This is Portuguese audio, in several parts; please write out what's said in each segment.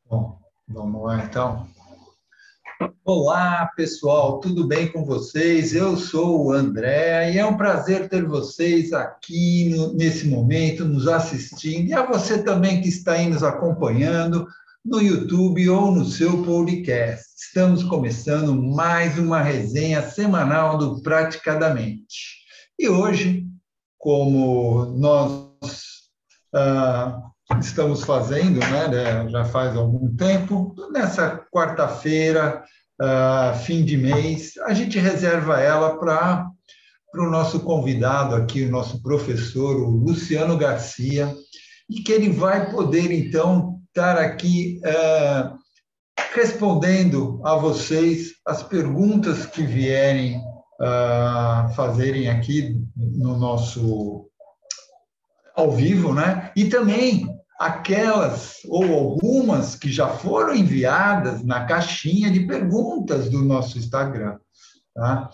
Bom, vamos lá então. Olá, pessoal, tudo bem com vocês? Eu sou o André e é um prazer ter vocês aqui nesse momento, nos assistindo, e a você também que está aí nos acompanhando no YouTube ou no seu podcast. Estamos começando mais uma resenha semanal do Praticadamente. E hoje, como nós ah, estamos fazendo, já faz algum tempo, nessa quarta-feira, fim de mês, a gente reserva ela para o nosso convidado aqui, o nosso professor, o Luciano Garcia, e que ele vai poder, então, estar aqui respondendo a vocês as perguntas que vierem fazerem aqui no nosso ao vivo, né? E também aquelas ou algumas que já foram enviadas na caixinha de perguntas do nosso Instagram, tá?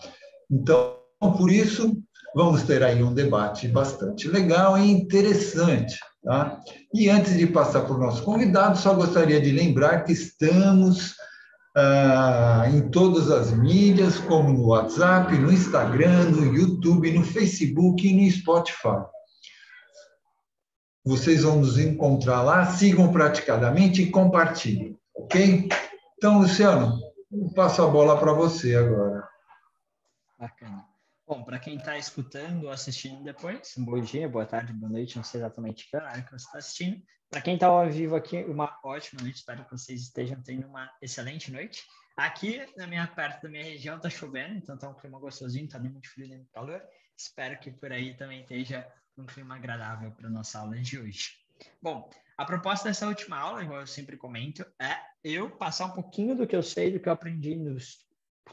Então, por isso, vamos ter aí um debate bastante legal e interessante, tá? E antes de passar para o nosso convidado, só gostaria de lembrar que estamos em todas as mídias, como no WhatsApp, no Instagram, no YouTube, no Facebook e no Spotify. Vocês vão nos encontrar lá, sigam praticadamente e compartilhem, ok? Então, Luciano, eu passo a bola para você agora. Bacana. Bom, para quem está escutando ou assistindo depois, bom dia, boa tarde, boa noite, não sei exatamente que horário que você está assistindo. Para quem está ao vivo aqui, uma ótima noite, espero que vocês estejam tendo uma excelente noite. Aqui, perto da minha região, está chovendo, então está um clima gostosinho, está nem muito frio nem muito calor. Espero que por aí também esteja um clima agradável para a nossa aula de hoje. Bom, a proposta dessa última aula, igual eu sempre comento, é eu passar um pouquinho do que eu sei, do que eu aprendi nos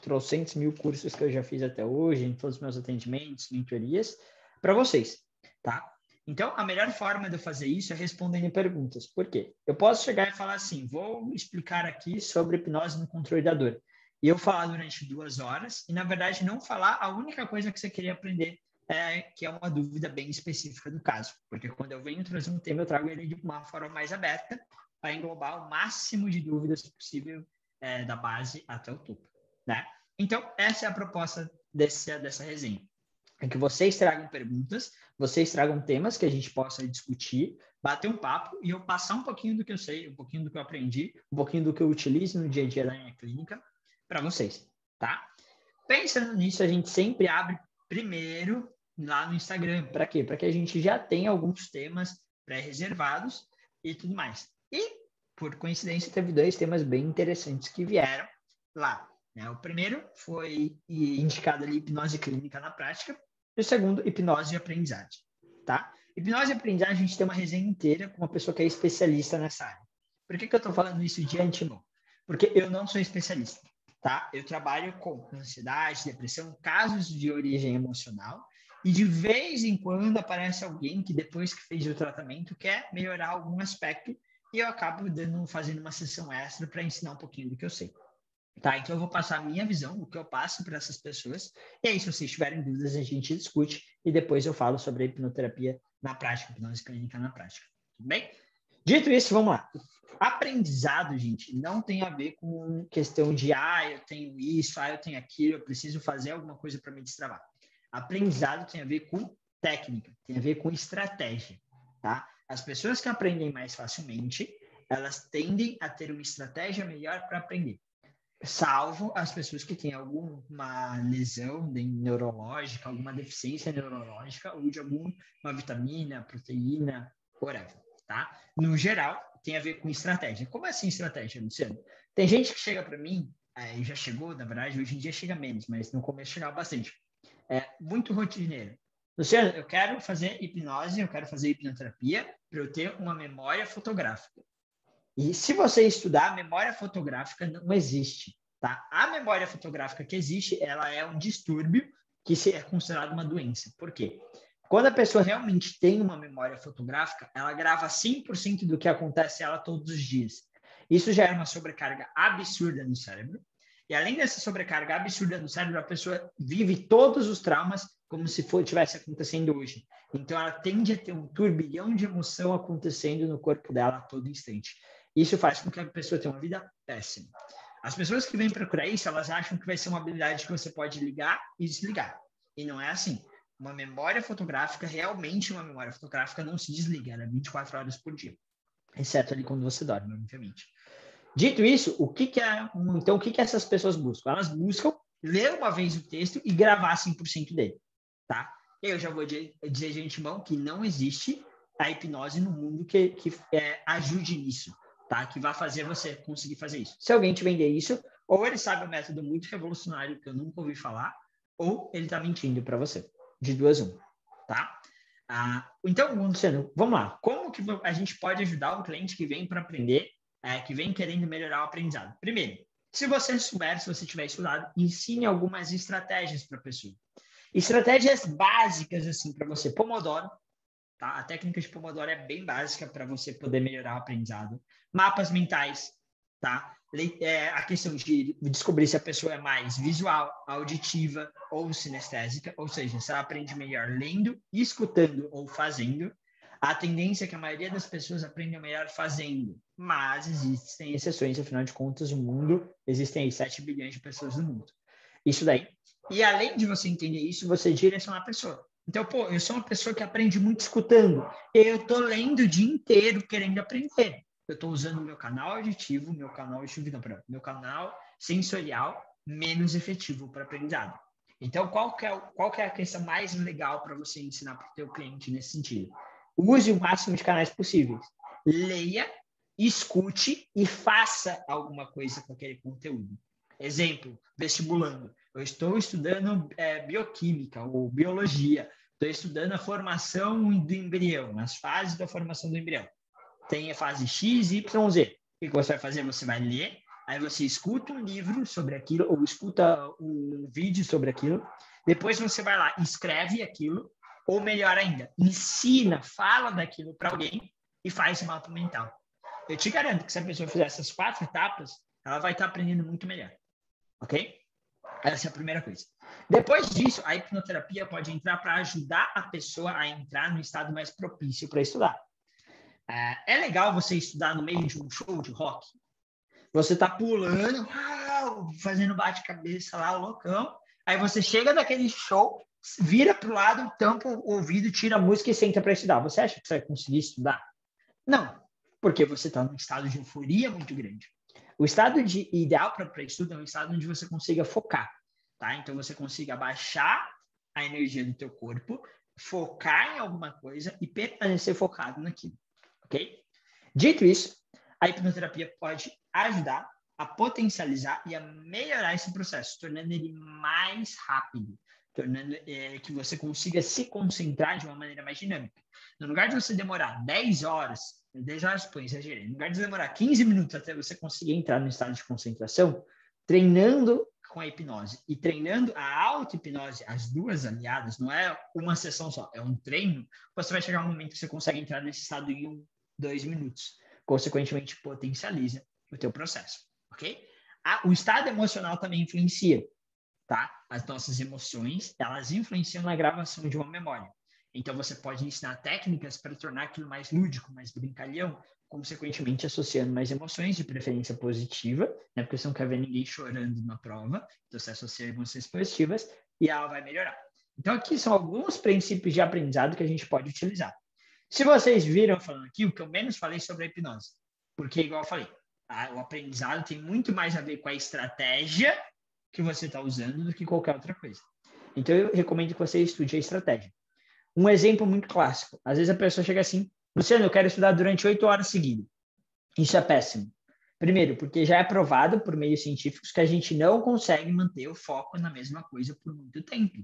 trocentos mil cursos que eu já fiz até hoje, em todos os meus atendimentos, mentorias, para vocês, tá? Então, a melhor forma de eu fazer isso é respondendo perguntas. Por quê? Eu posso chegar e falar assim, vou explicar aqui sobre hipnose no controle da dor. E eu falar durante 2 horas e, na verdade, não falar a única coisa que você queria aprender, que é uma dúvida bem específica do caso. Porque quando eu venho trazer um tema, eu trago ele de uma forma mais aberta para englobar o máximo de dúvidas possível da base até o topo. Né? Então, essa é a proposta dessa resenha. É que vocês tragam perguntas, vocês tragam temas que a gente possa discutir, bater um papo e eu passar um pouquinho do que eu sei, um pouquinho do que eu aprendi, um pouquinho do que eu utilizo no dia a dia da minha clínica para vocês, tá? Pensando nisso, a gente sempre abre primeiro lá no Instagram. Para quê? Para que a gente já tenha alguns temas pré-reservados e tudo mais. E, por coincidência, teve 2 temas bem interessantes que vieram lá. O primeiro foi indicado ali hipnose clínica na prática e o segundo, hipnose de aprendizagem, tá? Hipnose de aprendizagem, a gente tem uma resenha inteira com uma pessoa que é especialista nessa área. Por que eu estou falando isso de antemão? Porque eu não sou especialista, tá? Eu trabalho com ansiedade, depressão, casos de origem emocional e de vez em quando aparece alguém que depois que fez o tratamento quer melhorar algum aspecto e eu acabo fazendo uma sessão extra para ensinar um pouquinho do que eu sei. Tá, então eu vou passar a minha visão, o que eu passo para essas pessoas, e aí se vocês tiverem dúvidas a gente discute, e depois eu falo sobre a hipnoterapia na prática, hipnose clínica na prática, tudo bem? Dito isso, vamos lá. Aprendizado, gente, não tem a ver com questão de, eu tenho isso, eu tenho aquilo, eu preciso fazer alguma coisa para me destravar. Aprendizado tem a ver com técnica, tem a ver com estratégia, tá? As pessoas que aprendem mais facilmente, elas tendem a ter uma estratégia melhor para aprender. Salvo as pessoas que têm alguma lesão neurológica, alguma deficiência neurológica ou de alguma vitamina, proteína, whatever, tá? No geral, tem a ver com estratégia. Como assim estratégia, Luciano? Tem gente que chega para mim, já chegou, na verdade, hoje em dia chega menos, mas no começo chegava bastante. Muito rotineiro. Luciano, eu quero fazer hipnose, eu quero fazer hipnoterapia para eu ter uma memória fotográfica. E se você estudar, a memória fotográfica não existe, tá? A memória fotográfica que existe, ela é um distúrbio que é considerado uma doença. Por quê? Quando a pessoa realmente tem uma memória fotográfica, ela grava 100% do que acontece a ela todos os dias. Isso já é uma sobrecarga absurda no cérebro. E além dessa sobrecarga absurda no cérebro, a pessoa vive todos os traumas como se estivesse acontecendo hoje. Então, ela tende a ter um turbilhão de emoção acontecendo no corpo dela a todo instante. Isso faz com que a pessoa tenha uma vida péssima. As pessoas que vêm procurar isso, elas acham que vai ser uma habilidade que você pode ligar e desligar. E não é assim. Uma memória fotográfica, realmente uma memória fotográfica, não se desliga, ela é 24 horas por dia. Exceto ali quando você dorme, obviamente. Dito isso, então, o que essas pessoas buscam? Elas buscam ler uma vez o texto e gravar 100% dele, tá? Eu já vou dizer de antemão que não existe a hipnose no mundo que ajude nisso, tá? Que vai fazer você conseguir fazer isso. Se alguém te vender isso, ou ele sabe um método muito revolucionário que eu nunca ouvi falar, ou ele está mentindo para você. De duas, uma, tá? Então, Luciano, vamos lá. Como que a gente pode ajudar um cliente que vem para aprender, que vem querendo melhorar o aprendizado? Primeiro, se você tiver estudado, ensine algumas estratégias para a pessoa. Estratégias básicas, assim, para você. Pomodoro, tá? A técnica de Pomodoro é bem básica para você poder melhorar o aprendizado. Mapas mentais, tá? A questão de descobrir se a pessoa é mais visual, auditiva ou sinestésica, ou seja, se ela aprende melhor lendo, escutando ou fazendo. A tendência é que a maioria das pessoas aprendam melhor fazendo, mas existem exceções, afinal de contas, o mundo, existem aí 7 bilhões de pessoas no mundo. Isso daí. E além de você entender isso, você direciona a pessoa. Então, eu sou uma pessoa que aprende muito escutando. Eu estou lendo o dia inteiro querendo aprender. Eu estou usando o meu canal auditivo, meu canal sensorial menos efetivo para aprendizado. Então, qual que é a questão mais legal para você ensinar para o teu cliente nesse sentido? Use o máximo de canais possíveis. Leia, escute e faça alguma coisa com aquele conteúdo. Exemplo, vestibulando. Eu estou estudando bioquímica ou biologia. Estou estudando a formação do embrião, as fases da formação do embrião. Tem a fase X, Y, Z. O que você vai fazer? Você vai ler, aí você escuta um livro sobre aquilo, ou escuta um vídeo sobre aquilo. Depois você vai lá, escreve aquilo, ou melhor ainda, ensina, fala daquilo para alguém e faz um mapa mental. Eu te garanto que se a pessoa fizer essas 4 etapas, ela vai estar aprendendo muito melhor. Ok? Essa é a primeira coisa. Depois disso, a hipnoterapia pode entrar para ajudar a pessoa a entrar no estado mais propício para estudar. É legal você estudar no meio de um show de rock. Você tá pulando, fazendo bate-cabeça lá, loucão. Aí você chega daquele show, vira pro lado, tampa o ouvido, tira a música e senta para estudar. Você acha que você vai conseguir estudar? Não, porque você está num estado de euforia muito grande. O estado ideal para estudo é um estado onde você consiga focar, tá? Então, você consiga abaixar a energia do teu corpo, focar em alguma coisa e permanecer focado naquilo, ok? Dito isso, a hipnoterapia pode ajudar a potencializar e a melhorar esse processo, tornando ele mais rápido, tornando que você consiga se concentrar de uma maneira mais dinâmica. No lugar de você demorar 10 horas, exagerei, no lugar de demorar 15 minutos até você conseguir entrar no estado de concentração, treinando com a hipnose e treinando a auto-hipnose, as duas aliadas, não é uma sessão só, é um treino, você vai chegar um momento que você consegue entrar nesse estado em 2 minutos. Consequentemente, potencializa o teu processo, ok? O estado emocional também influencia, tá? As nossas emoções, elas influenciam na gravação de uma memória. Então, você pode ensinar técnicas para tornar aquilo mais lúdico, mais brincalhão, consequentemente associando mais emoções, de preferência positiva, né? Porque você não quer ver ninguém chorando na prova, então você associa emoções positivas e ela vai melhorar. Então, aqui são alguns princípios de aprendizado que a gente pode utilizar. Se vocês viram falando aqui, o que eu menos falei sobre a hipnose, porque, igual eu falei, o aprendizado tem muito mais a ver com a estratégia que você está usando do que qualquer outra coisa. Então, eu recomendo que você estude a estratégia. Um exemplo muito clássico. Às vezes a pessoa chega assim, Luciano, eu quero estudar durante 8 horas seguidas. Isso é péssimo. Primeiro, porque já é provado por meios científicos que a gente não consegue manter o foco na mesma coisa por muito tempo.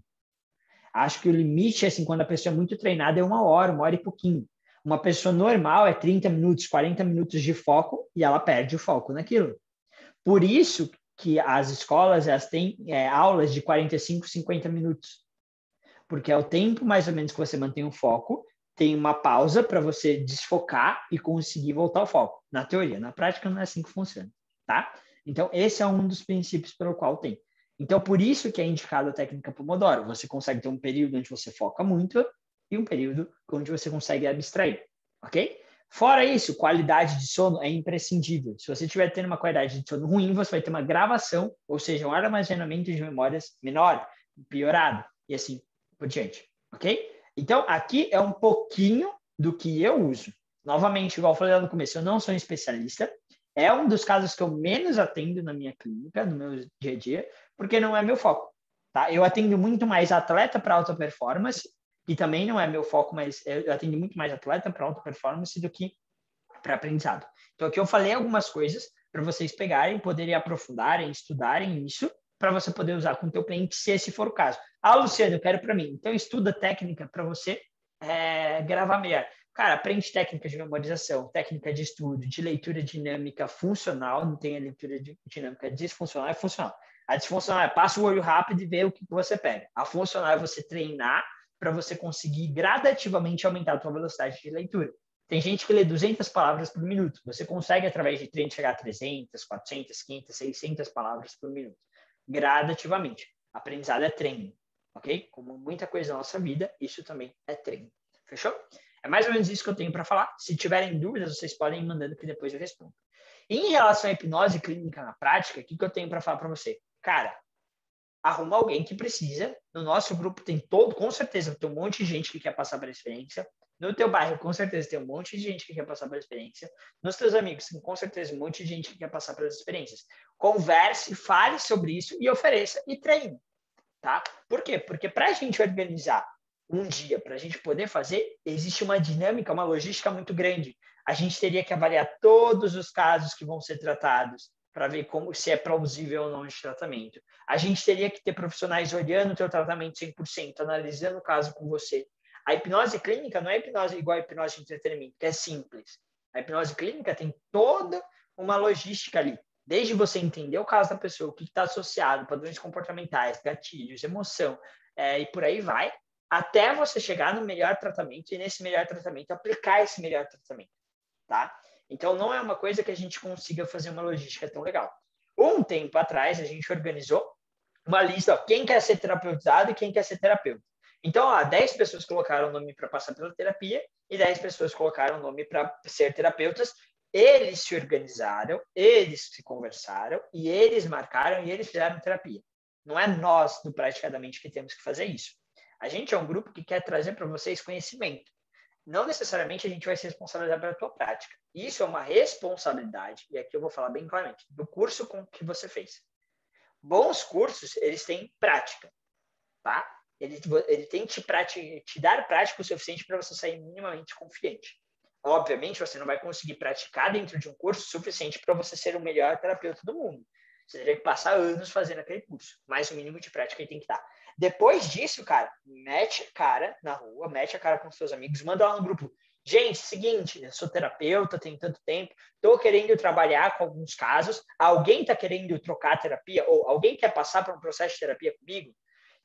Acho que o limite, assim, quando a pessoa é muito treinada, é 1 hora e pouquinho. Uma pessoa normal é 30 minutos, 40 minutos de foco e ela perde o foco naquilo. Por isso que as escolas elas têm aulas de 45, 50 minutos. Porque é o tempo mais ou menos que você mantém o foco, tem uma pausa para você desfocar e conseguir voltar ao foco. Na teoria, na prática não é assim que funciona, tá? Então, esse é um dos princípios pelo qual tem. Então, por isso que é indicado a técnica Pomodoro. Você consegue ter um período onde você foca muito e um período onde você consegue abstrair, ok? Fora isso, qualidade de sono é imprescindível. Se você estiver tendo uma qualidade de sono ruim, você vai ter uma gravação, ou seja, um armazenamento de memórias menor, piorado, e assim por diante, ok? Então, aqui é um pouquinho do que eu uso. Novamente, igual eu falei lá no começo, eu não sou um especialista, é um dos casos que eu menos atendo na minha clínica, no meu dia a dia, porque não é meu foco, tá? Eu atendo muito mais atleta para alta performance, que também não é meu foco, mas eu atendo muito mais atleta para alta performance do que para aprendizado. Então, aqui eu falei algumas coisas para vocês pegarem, poderem aprofundarem, estudarem isso, para você poder usar com o teu cliente, se esse for o caso. Ah, Luciano, eu quero para mim. Então, estuda técnica para você gravar melhor. Cara, aprende técnica de memorização, técnica de estudo, de leitura dinâmica funcional, não tem a leitura dinâmica disfuncional, é funcional. A disfuncional é passa o olho rápido e vê o que você pega. A funcional é você treinar para você conseguir gradativamente aumentar a tua velocidade de leitura. Tem gente que lê 200 palavras por minuto. Você consegue, através de treino, chegar a 300, 400, 500, 600 palavras por minuto. Gradativamente. Aprendizado é treino, ok? Como muita coisa na nossa vida, isso também é treino. Fechou? É mais ou menos isso que eu tenho para falar. Se tiverem dúvidas, vocês podem ir mandando que depois eu respondo. Em relação à hipnose clínica na prática, o que eu tenho para falar para você? Cara, arruma alguém que precisa. No nosso grupo tem com certeza, tem um monte de gente que quer passar pela experiência. No teu bairro, com certeza, tem um monte de gente que quer passar pela experiência. Nos teus amigos, tem com certeza um monte de gente que quer passar pelas experiências. Converse, fale sobre isso e ofereça e treine, tá? Por quê? Porque para a gente organizar um dia, para a gente poder fazer, existe uma dinâmica, uma logística muito grande. A gente teria que avaliar todos os casos que vão ser tratados para ver se é plausível ou não de tratamento. A gente teria que ter profissionais olhando o teu tratamento 100%, analisando o caso com você. A hipnose clínica não é hipnose igual a hipnose de entretenimento, que é simples. A hipnose clínica tem toda uma logística ali. Desde você entender o caso da pessoa, o que está associado, padrões comportamentais, gatilhos, emoção, e por aí vai, até você chegar no melhor tratamento e nesse melhor tratamento aplicar esse melhor tratamento, tá? Então, não é uma coisa que a gente consiga fazer uma logística tão legal. Um tempo atrás, a gente organizou uma lista, ó, quem quer ser terapeutizado e quem quer ser terapeuta. Então, 10 pessoas colocaram o nome para passar pela terapia e 10 pessoas colocaram o nome para ser terapeutas. Eles se organizaram, eles se conversaram e eles marcaram e eles fizeram terapia. Não é nós, do Praticadamente, que temos que fazer isso. A gente é um grupo que quer trazer para vocês conhecimento. Não necessariamente a gente vai se responsabilizar pela tua prática. Isso é uma responsabilidade, e aqui eu vou falar bem claramente, do curso que você fez. Bons cursos, eles têm prática, tá? Ele tem que te dar prática o suficiente para você sair minimamente confiante. Obviamente, você não vai conseguir praticar dentro de um curso suficiente para você ser o melhor terapeuta do mundo. Você teria que passar anos fazendo aquele curso, mas o mínimo de prática ele tem que dar. Depois disso, cara, mete a cara na rua, mete a cara com os seus amigos, manda lá no grupo. Gente, seguinte, eu sou terapeuta, tenho tanto tempo, estou querendo trabalhar com alguns casos, alguém está querendo trocar terapia, ou alguém quer passar por um processo de terapia comigo?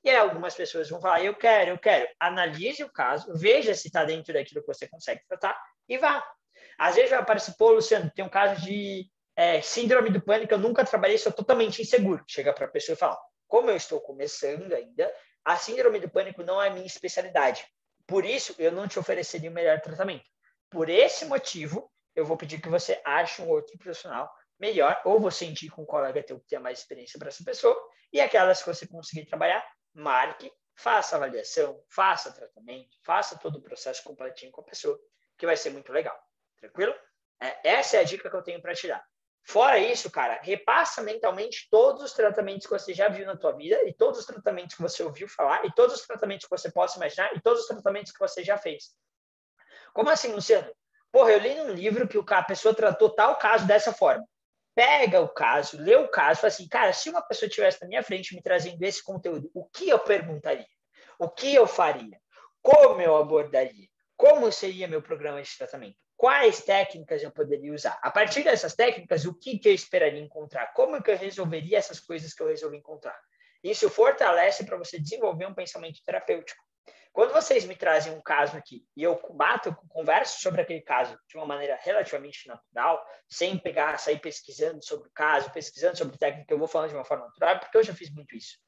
E aí algumas pessoas vão falar, eu quero. Analise o caso, veja se está dentro daquilo que você consegue tratar e vá. Às vezes vai aparecer, pô, Luciano, tem um caso de síndrome do pânico, eu nunca trabalhei, sou totalmente inseguro. Chega para a pessoa e fala, como eu estou começando ainda, a síndrome do pânico não é a minha especialidade. Por isso, eu não te ofereceria o melhor tratamento. Por esse motivo, eu vou pedir que você ache um outro profissional melhor, ou você indica um colega teu que tenha mais experiência para essa pessoa, e aquelas que você conseguir trabalhar, marque, faça avaliação, faça tratamento, faça todo o processo completinho com a pessoa, que vai ser muito legal. Tranquilo? Essa é a dica que eu tenho para te dar. Fora isso, cara, repassa mentalmente todos os tratamentos que você já viu na tua vida e todos os tratamentos que você ouviu falar e todos os tratamentos que você possa imaginar e todos os tratamentos que você já fez. Como assim, Luciano? Porra, eu li num livro que a pessoa tratou tal caso dessa forma. Pega o caso, lê o caso e fala assim, cara, se uma pessoa estivesse na minha frente me trazendo esse conteúdo, o que eu perguntaria? O que eu faria? Como eu abordaria? Como seria meu programa de tratamento? Quais técnicas eu poderia usar? A partir dessas técnicas, o que eu esperaria encontrar? Como que eu resolveria essas coisas que eu resolvi encontrar? Isso fortalece para você desenvolver um pensamento terapêutico. Quando vocês me trazem um caso aqui e eu converso sobre aquele caso de uma maneira relativamente natural, sem sair pesquisando sobre o caso, pesquisando sobre técnica, eu vou falando de uma forma natural, porque eu já fiz muito isso.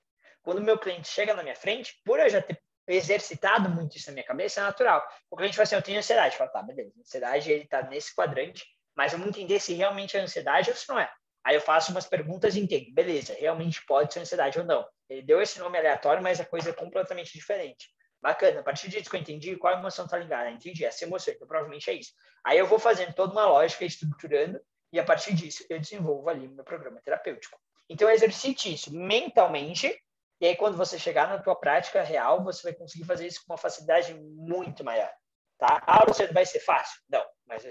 Quando o meu cliente chega na minha frente, por eu já ter exercitado muito isso na minha cabeça, é natural. O cliente fala assim, eu tenho ansiedade. Eu falo, tá, beleza, ansiedade, ele tá nesse quadrante, mas vamos entender se realmente é ansiedade ou se não é. Aí eu faço umas perguntas e entendo, beleza, realmente pode ser ansiedade ou não. Ele deu esse nome aleatório, mas a coisa é completamente diferente. Bacana, a partir disso que eu entendi, qual emoção tá ligada? Entendi, essa emoção, então provavelmente é isso. Aí eu vou fazendo toda uma lógica, estruturando, e a partir disso eu desenvolvo ali o meu programa terapêutico. Então exercite isso mentalmente, e aí quando você chegar na tua prática real, você vai conseguir fazer isso com uma facilidade muito maior. Tá? A aula vai ser fácil? Não, mas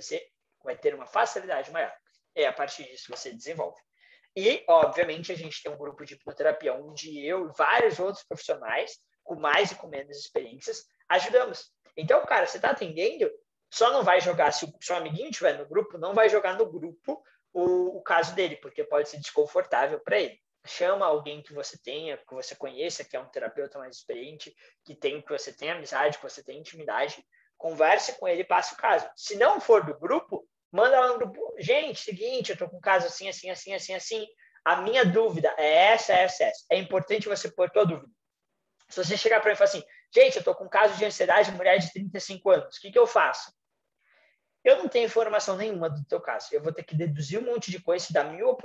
vai ter uma facilidade maior. E a partir disso você desenvolve. E, obviamente, a gente tem um grupo de hipnoterapia onde eu e vários outros profissionais, com mais e com menos experiências, ajudamos. Então, cara, você está atendendo, só não vai jogar, se o seu amiguinho estiver no grupo, não vai jogar no grupo o caso dele, porque pode ser desconfortável para ele. Chama alguém que você tenha, que você conheça, que é um terapeuta mais experiente, que você tenha amizade, que você tenha intimidade, converse com ele e passe o caso. Se não for do grupo, manda lá no grupo, gente, seguinte, eu tô com um caso assim, assim, assim, assim, assim. A minha dúvida é essa. É importante você pôr tua dúvida. Se você chegar para mim e falar assim, gente, eu tô com um caso de ansiedade de mulher de 35 anos, o que eu faço? Eu não tenho informação nenhuma do teu caso. Eu vou ter que deduzir um monte de coisa, te dar mil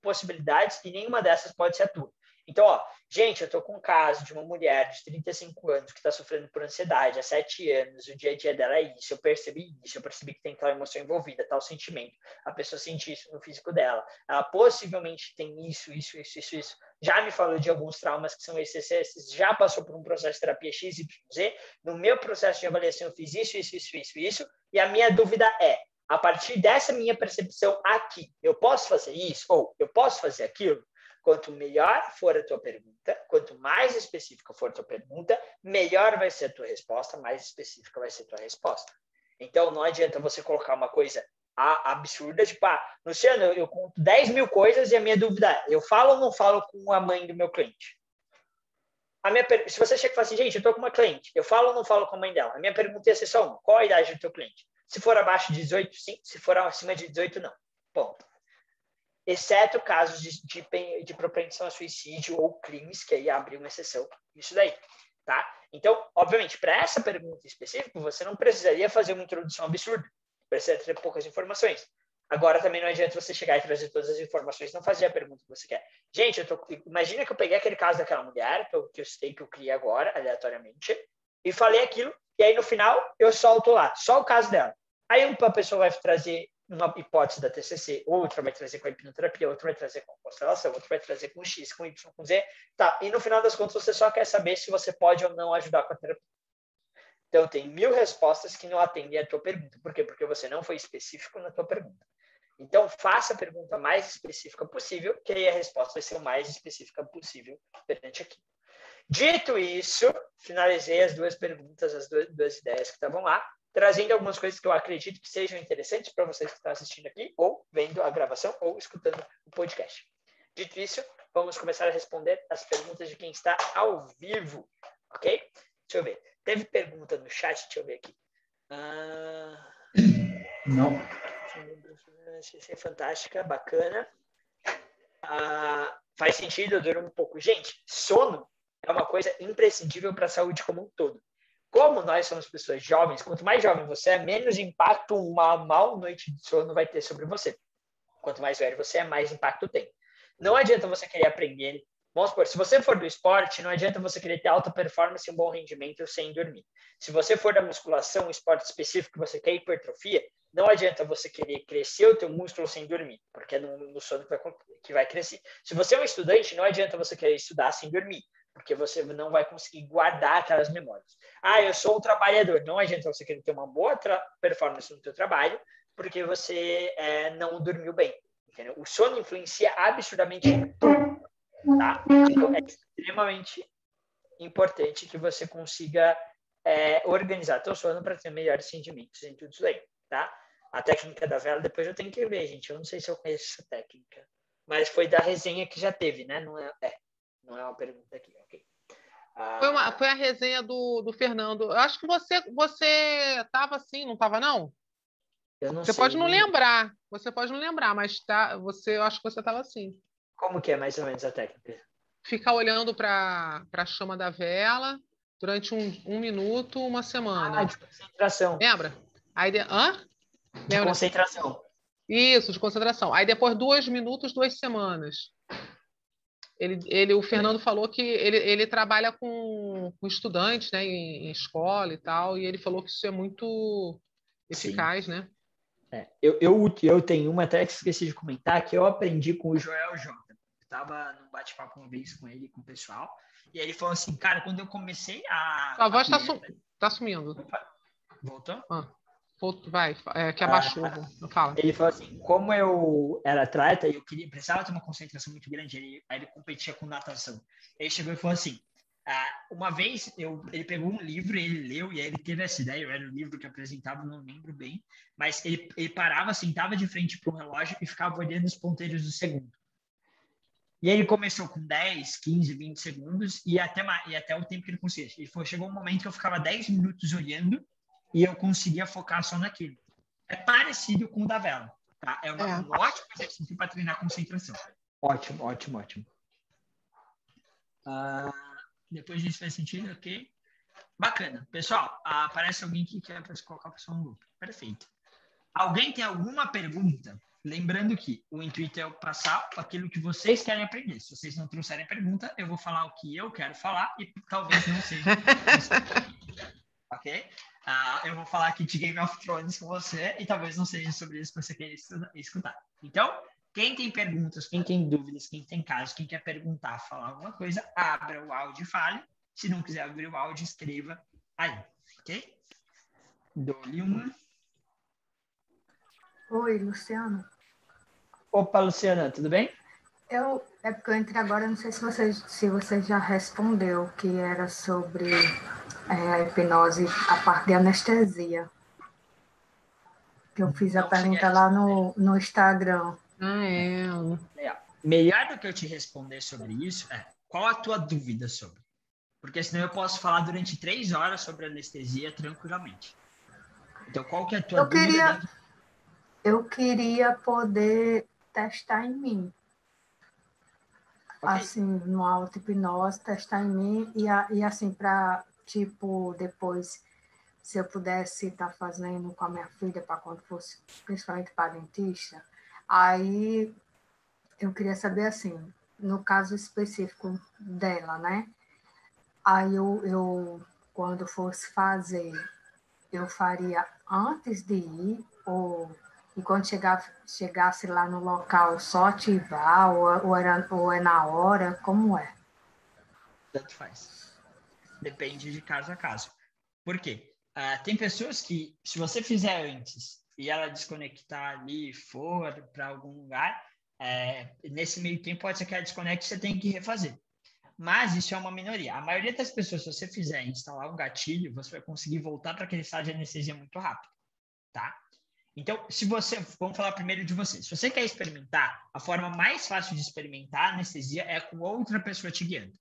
possibilidades e nenhuma dessas pode ser a tua. Então, gente, eu estou com um caso de uma mulher de 35 anos que está sofrendo por ansiedade há 7 anos, o dia a dia dela é isso, eu percebi que tem tal emoção envolvida, tal sentimento, a pessoa sente isso no físico dela, ela possivelmente tem isso. Já me falou de alguns traumas que são esses, já passou por um processo de terapia XYZ, no meu processo de avaliação eu fiz isso, e a minha dúvida é, a partir dessa minha percepção aqui, eu posso fazer isso ou eu posso fazer aquilo? Quanto melhor for a tua pergunta, quanto mais específica for a tua pergunta, melhor vai ser a tua resposta, mais específica vai ser a tua resposta. Então, não adianta você colocar uma coisa absurda, tipo, Luciano, eu conto 10 mil coisas e a minha dúvida é, eu falo ou não falo com a mãe do meu cliente? Se você chega e fala assim, gente, eu estou com uma cliente, eu falo ou não falo com a mãe dela? A minha pergunta ia ser só uma, qual a idade do teu cliente? Se for abaixo de 18, sim. Se for acima de 18, não. Ponto. Exceto casos de propensão a suicídio ou crimes, que aí abre uma exceção nisso daí, tá? Então, obviamente, para essa pergunta específica, você não precisaria fazer uma introdução absurda, precisa ter poucas informações. Agora, também não adianta você chegar e trazer todas as informações, não fazer a pergunta que você quer. Gente, imagina que eu peguei aquele caso daquela mulher, que eu citei, que eu criei agora, aleatoriamente, e falei aquilo, e aí no final eu solto lá, só o caso dela. Aí uma pessoa vai trazer uma hipótese da TCC, outra vai trazer com a hipnoterapia, outra vai trazer com a constelação, outra vai trazer com X, com Y, com Z. Tá, e no final das contas você só quer saber se você pode ou não ajudar com a terapia. Então tem 1000 respostas que não atendem a tua pergunta. Por quê? Porque você não foi específico na tua pergunta. Então faça a pergunta mais específica possível, que aí a resposta vai ser o mais específica possível perante aqui. Dito isso, finalizei as duas perguntas, as duas ideias que estavam lá, trazendo algumas coisas que eu acredito que sejam interessantes para vocês que estão assistindo aqui, ou vendo a gravação, ou escutando o podcast. Dito isso, vamos começar a responder as perguntas de quem está ao vivo, ok? Deixa eu ver. Teve pergunta no chat? Deixa eu ver aqui. Não. Achei fantástica, bacana. Faz sentido, dura um pouco. Gente, sono é uma coisa imprescindível para a saúde como um todo. Como nós somos pessoas jovens, quanto mais jovem você é, menos impacto uma mal noite de sono vai ter sobre você. Quanto mais velho você é, mais impacto tem. Não adianta você querer aprender. Vamos supor, se você for do esporte, não adianta você querer ter alta performance e um bom rendimento sem dormir. Se você for da musculação, um esporte específico, você quer hipertrofia, não adianta você querer crescer o teu músculo sem dormir, porque é no sono que vai crescer. Se você é um estudante, não adianta você querer estudar sem dormir, porque você não vai conseguir guardar aquelas memórias. Eu sou um trabalhador. Não adianta você querer ter uma boa performance no teu trabalho, porque você não dormiu bem. Entendeu? O sono influencia absurdamente em tudo. Tá? Então, é extremamente importante que você consiga organizar teu sono para ter melhores rendimentos em tudo isso aí. Tá? A técnica da vela, depois eu tenho que ver, gente. Eu não sei se eu conheço essa técnica. Mas foi da resenha que já teve, né? Não é uma pergunta aqui, ok? Foi a resenha do Fernando. Eu acho que você estava assim, não estava, não? Eu não Você sei. pode não lembrar. Você pode não lembrar, mas eu acho que você estava assim. Como que é mais ou menos a técnica? Ficar olhando para a chama da vela durante um minuto, uma semana. De concentração. Lembra? Aí De Lembra? concentração. Isso, de concentração. Aí depois 2 minutos, 2 semanas. O Fernando falou que ele trabalha com estudantes, né, em escola e tal, e ele falou que isso é muito eficaz, Sim. né? Eu tenho uma até que esqueci de comentar, que eu aprendi com o Joel Jota. Estava num bate-papo uma vez com ele, com o pessoal, e ele falou assim, cara, quando eu comecei A voz tá sumindo. Voltou? Vai, que abaixou. Fala. Ele falou assim, como eu era atleta e eu precisava ter uma concentração muito grande, aí ele competia com natação. Ele chegou e falou assim, uma vez ele pegou um livro, ele leu, e aí ele teve essa ideia, era um livro que apresentava, não lembro bem, mas ele parava, sentava de frente para um relógio e ficava olhando os ponteiros do segundo. E aí ele começou com 10, 15, 20 segundos e até o tempo que ele conseguia. Ele falou, chegou um momento que eu ficava 10 minutos olhando e eu conseguia focar só naquilo. É parecido com o da vela, tá? É um ótimo exercício para treinar concentração. Ótimo, ótimo, ótimo. Depois disso faz sentido, ok? Bacana. Pessoal, aparece alguém que quer colocar a pessoa no grupo. Perfeito. Alguém tem alguma pergunta? Lembrando que o intuito é passar aquilo que vocês querem aprender. Se vocês não trouxerem pergunta, eu vou falar o que eu quero falar e talvez não seja. Ok? Eu vou falar aqui de Game of Thrones com você e talvez não seja sobre isso que você quer escutar. Então, quem tem perguntas, quem tem dúvidas, quem tem casos, quem quer perguntar, falar alguma coisa, abra o áudio e fale. Se não quiser abrir o áudio, escreva aí. Ok? Dou-lhe uma. Oi, Luciano. Opa, Luciana, tudo bem? É porque eu entrei agora, não sei se você já respondeu, que era sobre a hipnose, a parte de anestesia. Que eu fiz a pergunta lá no Instagram. Melhor do que eu te responder sobre isso qual a tua dúvida sobre? Porque senão eu posso falar durante 3 horas sobre anestesia tranquilamente. Então, qual que é a tua dúvida? Eu queria poder testar em mim. Okay. Assim, numa auto-hipnose, testar em mim e assim, para, tipo, depois, se eu pudesse estar fazendo com a minha filha, para quando fosse, principalmente para dentista, aí eu queria saber, assim, no caso específico dela, né? Aí eu quando fosse fazer, eu faria antes de ir, e quando chegasse lá no local, só ativar, ou é na hora, como é? Tanto faz. Depende de caso a caso. Por quê? Tem pessoas que, se você fizer antes e ela desconectar ali, for para algum lugar, nesse meio tempo pode ser que ela desconecte e você tem que refazer. Mas isso é uma minoria. A maioria das pessoas, se você fizer instalar um gatilho, você vai conseguir voltar para aquele estado de anestesia muito rápido, tá? Então, vamos falar primeiro de você. Se você quer experimentar, a forma mais fácil de experimentar a anestesia é com outra pessoa te guiando.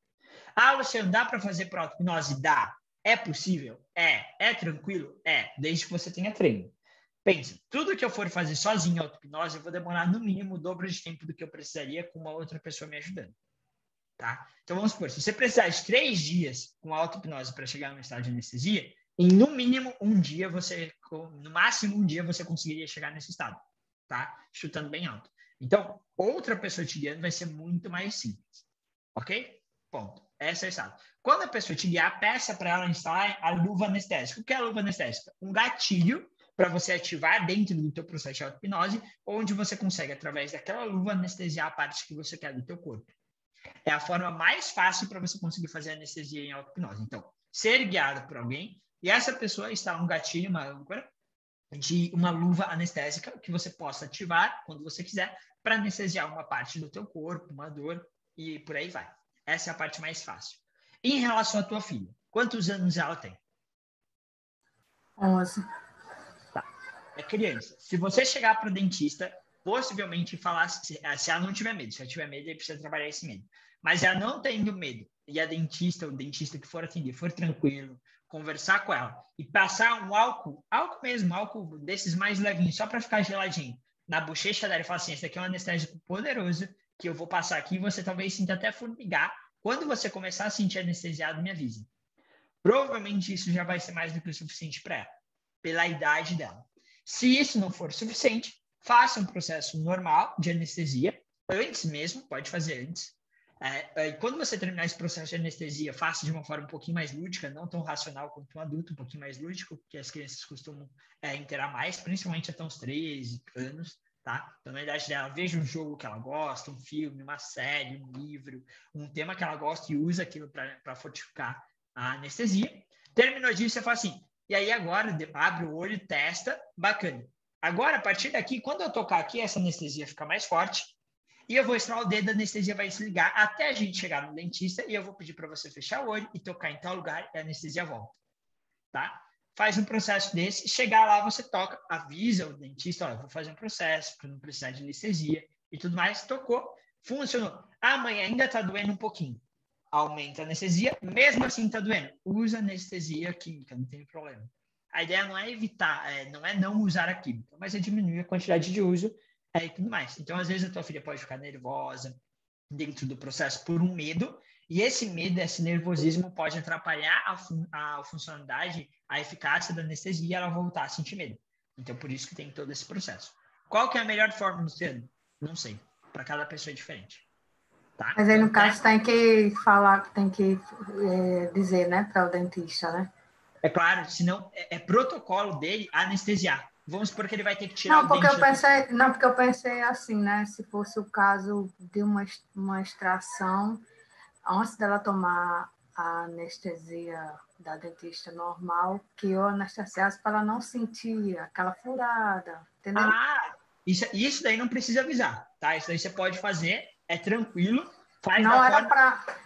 Luciano, dá para fazer por auto-hipnose? Dá. É possível? É tranquilo? Desde que você tenha treino. Pensa, tudo que eu for fazer sozinho auto-hipnose, eu vou demorar no mínimo o dobro de tempo do que eu precisaria com uma outra pessoa me ajudando. Tá? Então, vamos supor, se você precisar de 3 dias com a auto-hipnose para chegar no estado de anestesia, em no mínimo no máximo um dia você conseguiria chegar nesse estado, tá? Chutando bem alto. Então, outra pessoa te guiando vai ser muito mais simples, ok? Ponto. Essa é a estado. Quando a pessoa te guiar, peça para ela instalar a luva anestésica. O que é a luva anestésica? Um gatilho para você ativar dentro do teu processo de auto-hipnose, onde você consegue, através daquela luva, anestesiar a parte que você quer do teu corpo. É a forma mais fácil para você conseguir fazer anestesia em auto-hipnose. Então, ser guiado por alguém e essa pessoa instalar um gatilho, uma âncora, de uma luva anestésica que você possa ativar quando você quiser para anestesiar uma parte do teu corpo, uma dor e por aí vai. Essa é a parte mais fácil. Em relação à tua filha, quantos anos ela tem? 11. Tá. É criança. Se você chegar para o dentista, possivelmente falar, se ela não tiver medo. Se ela tiver medo, ele precisa trabalhar esse medo. Mas ela não tendo medo, e o dentista que for atender, for tranquilo, conversar com ela e passar um álcool desses mais levinhos, só para ficar geladinho, na bochecha dela e falar assim, esse aqui é um anestésico poderoso que eu vou passar aqui e você talvez sinta até formigar. Quando você começar a sentir anestesiado, me avise. Provavelmente isso já vai ser mais do que o suficiente para ela, pela idade dela. Se isso não for suficiente, faça um processo normal de anestesia, antes mesmo, pode fazer antes. Quando você terminar esse processo de anestesia, faça de uma forma um pouquinho mais lúdica, não tão racional quanto um adulto, um pouquinho mais lúdico, porque as crianças costumam interar mais, principalmente até uns 13 anos, tá? Então, na idade dela, veja um jogo que ela gosta, um filme, uma série, um livro, um tema que ela gosta e usa aquilo para fortificar a anestesia. Terminou disso, você fala assim, e aí agora abre o olho, testa, bacana. Agora, a partir daqui, quando eu tocar aqui, essa anestesia fica mais forte, e eu vou estirar o dedo, a anestesia vai se ligar até a gente chegar no dentista, e eu vou pedir para você fechar o olho e tocar em tal lugar, e a anestesia volta, tá? Faz um processo desse, chegar lá, você toca, avisa o dentista, ó, eu vou fazer um processo para não precisar de anestesia e tudo mais, tocou, funcionou. Amanhã ainda está doendo um pouquinho. Aumenta a anestesia, mesmo assim está doendo. Usa anestesia química, não tem problema. A ideia não é evitar, não é não usar a química, mas é diminuir a quantidade de uso e tudo mais. Então, às vezes, a tua filha pode ficar nervosa dentro do processo por um medo, e esse medo, esse nervosismo pode atrapalhar a funcionalidade, a eficácia da anestesia e ela voltar a sentir medo. Então, por isso que tem todo esse processo. Qual que é a melhor forma, Luciano? Não sei. Para cada pessoa é diferente. Tá? Mas aí, no caso, tem que falar, tem que dizer, né, para o dentista, né? É claro, senão é protocolo dele anestesiar. Vamos supor que ele vai ter que tirar o dente. Porque eu pensei assim, né? Se fosse o caso de uma extração, antes dela tomar a anestesia da dentista normal, que eu anestesiasse para ela não sentir aquela furada, entendeu? Ah, isso daí não precisa avisar, tá? Isso daí você pode fazer, é tranquilo.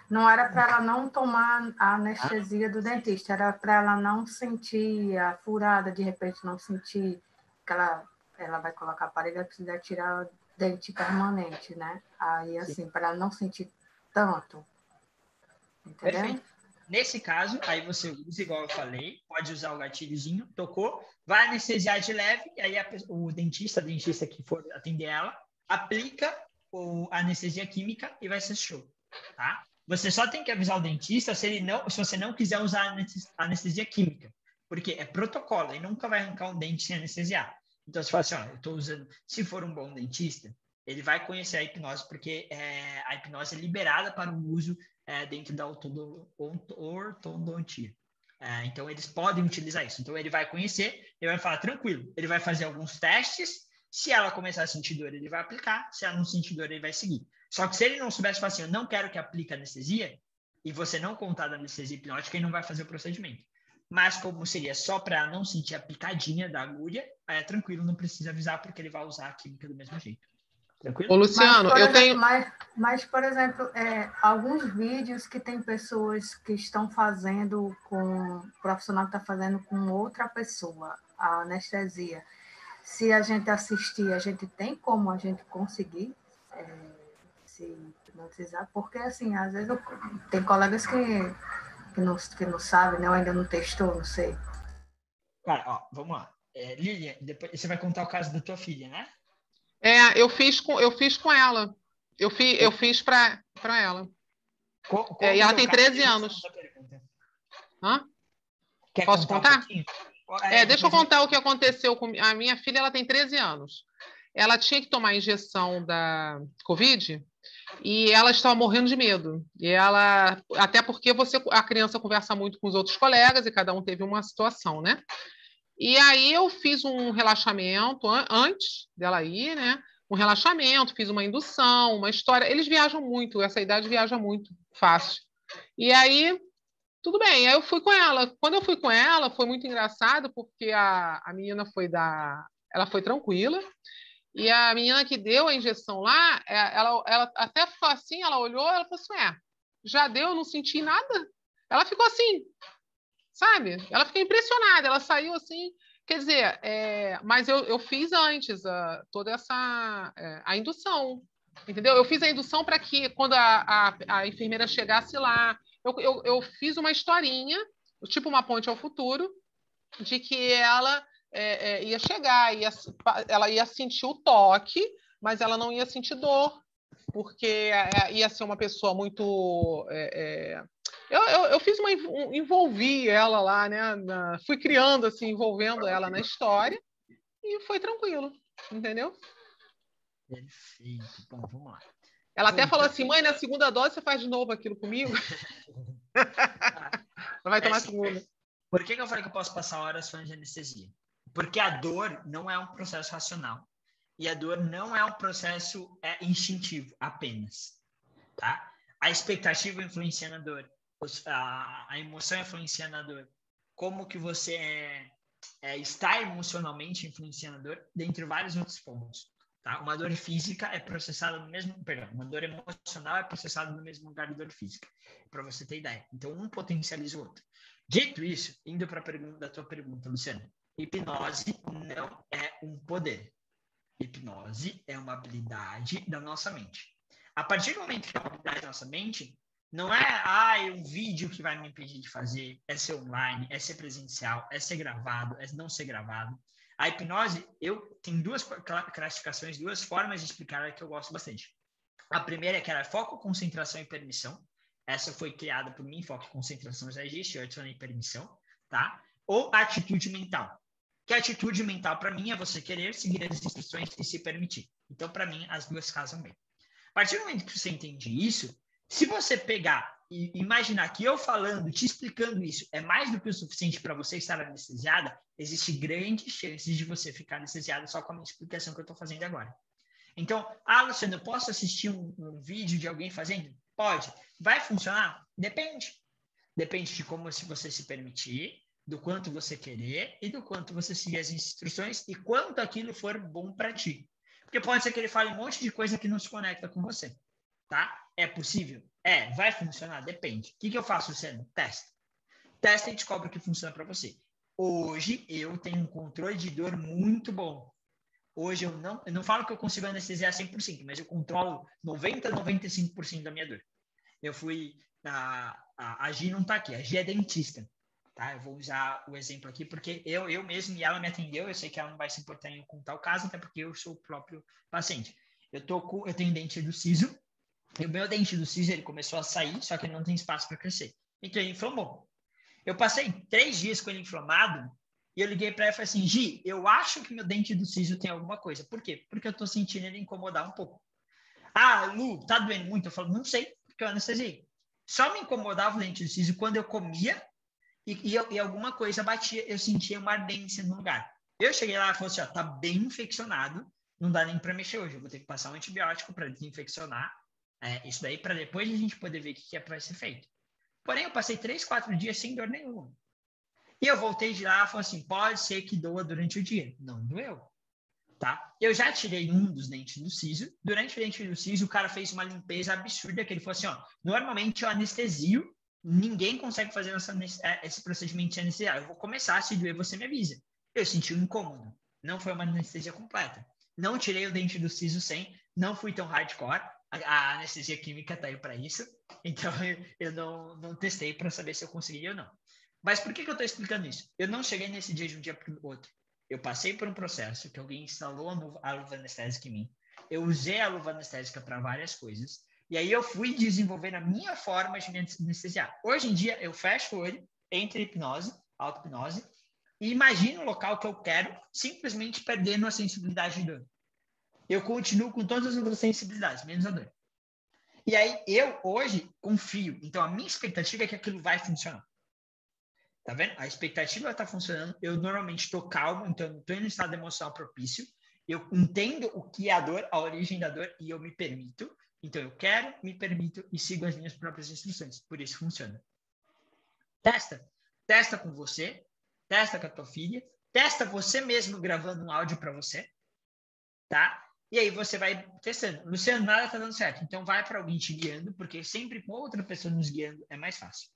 Não era para ela não tomar a anestesia do dentista, era para ela não sentir a furada, de repente não sentir que ela vai colocar aparelho, ela precisa tirar o dente permanente, né? Aí, assim, para ela não sentir tanto. Entendeu? Perfeito. Nesse caso, aí você usa, igual eu falei, pode usar o gatilhozinho, tocou, vai anestesiar de leve, e aí o dentista que for atender ela, aplica a anestesia química e vai ser show, tá? Você só tem que avisar o dentista se você não quiser usar a anestesia química, porque é protocolo, ele nunca vai arrancar um dente sem anestesiar. Então, você fala assim, ó, eu estou usando, se for um bom dentista, ele vai conhecer a hipnose, porque a hipnose é liberada para o uso dentro da ortodontia. Então, eles podem utilizar isso. Então, ele vai conhecer, ele vai falar, tranquilo, ele vai fazer alguns testes, se ela começar a sentir dor, ele vai aplicar, se ela não sentir dor, ele vai seguir. Só que se ele não soubesse falar assim, eu não quero que aplique anestesia, e você não contar da anestesia hipnótica, ele não vai fazer o procedimento. Mas como seria só para não sentir a picadinha da agulha, é tranquilo, não precisa avisar, porque ele vai usar a química do mesmo jeito. Tranquilo? Ô, Luciano, Mas, por exemplo, alguns vídeos que tem pessoas que estão fazendo o profissional está fazendo com outra pessoa, a anestesia. Se a gente assistir, a gente tem como a gente conseguir se hipnotizar, porque, assim, às vezes tem colegas que não sabem, né? Ou ainda não testou, não sei. Cara, ó, vamos lá. Lilian, depois você vai contar o caso da tua filha, né? Eu fiz com ela. Eu fiz para ela. E ela tem 13 anos. Hã? Posso contar? Deixa eu contar o que aconteceu com a minha filha. Ela tem 13 anos. Ela tinha que tomar a injeção da Covid e ela estava morrendo de medo. Até porque a criança conversa muito com os outros colegas e cada um teve uma situação, né? E aí eu fiz um relaxamento antes dela ir, né? Um relaxamento, fiz uma indução, uma história. Eles viajam muito, essa idade viaja muito fácil. E aí, tudo bem. Aí eu fui com ela. Quando eu fui com ela, foi muito engraçado, porque a menina ela foi tranquila. E a menina que deu a injeção lá, ela até ficou assim, ela olhou, ela falou assim, já deu, eu não senti nada. Ela ficou assim, sabe? Ela ficou impressionada, ela saiu assim, quer dizer, mas eu fiz antes toda a indução, entendeu? Eu fiz a indução para que quando a enfermeira chegasse lá, eu fiz uma historinha, tipo uma ponte ao futuro, de que ela ia chegar, ela ia sentir o toque, mas ela não ia sentir dor, porque ia ser uma pessoa muito Eu fiz envolvi ela lá, né? Fui criando, assim, envolvendo ela na história e foi tranquilo, entendeu? Perfeito. Bom, vamos lá. Ela até falou assim, mãe, na segunda dose você faz de novo aquilo comigo? Ela vai tomar a segunda. Por que eu falei que eu posso passar horas falando de anestesia? Porque a dor não é um processo racional. E a dor não é um processo instintivo apenas. Tá? A expectativa influencia na dor. A emoção influencia na dor. Como que você está emocionalmente influenciando a dor, dentre vários outros pontos. Tá? Uma dor física é processada no mesmo... Perdão, uma dor emocional é processada no mesmo lugar da dor física. Para você ter ideia. Então, um potencializa o outro. Dito isso, indo para a tua pergunta, Luciano, hipnose não é um poder. Hipnose é uma habilidade da nossa mente. A partir do momento que é uma habilidade da nossa mente, não é um vídeo que vai me impedir de fazer, é ser online, é ser presencial, é ser gravado, é não ser gravado. A hipnose, tem duas classificações, duas formas de explicar ela que eu gosto bastante. A primeira é que ela é foco, concentração e permissão. Essa foi criada por mim, foco e concentração já existe, eu adicionei permissão, tá? Ou atitude mental. Que a atitude mental, para mim, é você querer seguir as instruções e se permitir. Então, para mim, as duas casam bem. A partir do momento que você entende isso, se você pegar e imaginar que eu falando, te explicando isso, é mais do que o suficiente para você estar anestesiada, existe grandes chances de você ficar anestesiada só com a minha explicação que eu estou fazendo agora. Então, Luciano, eu posso assistir um vídeo de alguém fazendo? Pode. Vai funcionar? Depende. Depende de como você se permitir, do quanto você querer e do quanto você seguir as instruções e quanto aquilo for bom para ti. Porque pode ser que ele fale um monte de coisa que não se conecta com você. Tá? É possível? Vai funcionar? Depende. O que eu faço, Luciano? Testa e descobre o que funciona para você. Hoje, eu tenho um controle de dor muito bom. Hoje, eu não falo que eu consigo anestesiar 100%, mas eu controlo 90%, 95% da minha dor. Eu fui... A Gi não está aqui. A Gi é dentista. Tá? Eu vou usar o exemplo aqui, porque eu mesmo, e ela me atendeu, eu sei que ela não vai se importar em contar o caso, até porque eu sou o próprio paciente. Eu tenho dente do siso, e o meu dente do siso, ele começou a sair, só que ele não tem espaço para crescer. Então, ele inflamou. Eu passei 3 dias com ele inflamado, e eu liguei para ela e falei assim, Gi, eu acho que meu dente do siso tem alguma coisa. Por quê? Porque eu estou sentindo ele incomodar um pouco. Lu, tá doendo muito? Eu falo, não sei, porque eu anestesiei. Só me incomodava o dente do siso quando eu comia e alguma coisa batia, eu sentia uma ardência no lugar. Eu cheguei lá e falei assim, tá bem infeccionado, não dá nem para mexer hoje, eu vou ter que passar um antibiótico para desinfeccionar isso daí, para depois a gente poder ver o que vai ser feito. Porém, eu passei 3, 4 dias sem dor nenhuma. E eu voltei de lá e falei assim, pode ser que doa durante o dia. Não doeu. Tá? Eu já tirei um dos dentes do siso. Durante o dente do siso, o cara fez uma limpeza absurda, que ele falou assim, normalmente eu anestesio, ninguém consegue fazer esse procedimento de anestesia. Eu vou começar, se doer, você me avisa. Eu senti um incômodo. Não foi uma anestesia completa. Não tirei o dente do siso sem, não fui tão hardcore. A anestesia química tá aí para isso. Então, eu não testei para saber se eu conseguiria ou não. Mas por que eu estou explicando isso? Eu não cheguei nesse dia de um dia para o outro. Eu passei por um processo que alguém instalou a luva anestésica em mim. Eu usei a luva anestésica para várias coisas. E aí eu fui desenvolvendo a minha forma de me anestesiar. Hoje em dia, eu fecho o olho entre hipnose, auto-hipnose, e imagino o local que eu quero, simplesmente perdendo a sensibilidade de dor. Eu continuo com todas as outras sensibilidades, menos a dor. E aí, eu hoje confio. Então, a minha expectativa é que aquilo vai funcionar. Tá vendo? A expectativa está funcionando. Eu normalmente estou calmo, então eu estou em um estado emocional propício. Eu entendo o que é a dor, a origem da dor, e eu me permito. Então, eu quero, me permito e sigo as minhas próprias instruções. Por isso funciona. Testa. Testa com você. Testa com a tua filha. Testa você mesmo gravando um áudio para você. Tá? E aí você vai testando. Luciano, nada está dando certo. Então, vai para alguém te guiando, porque sempre com outra pessoa nos guiando é mais fácil.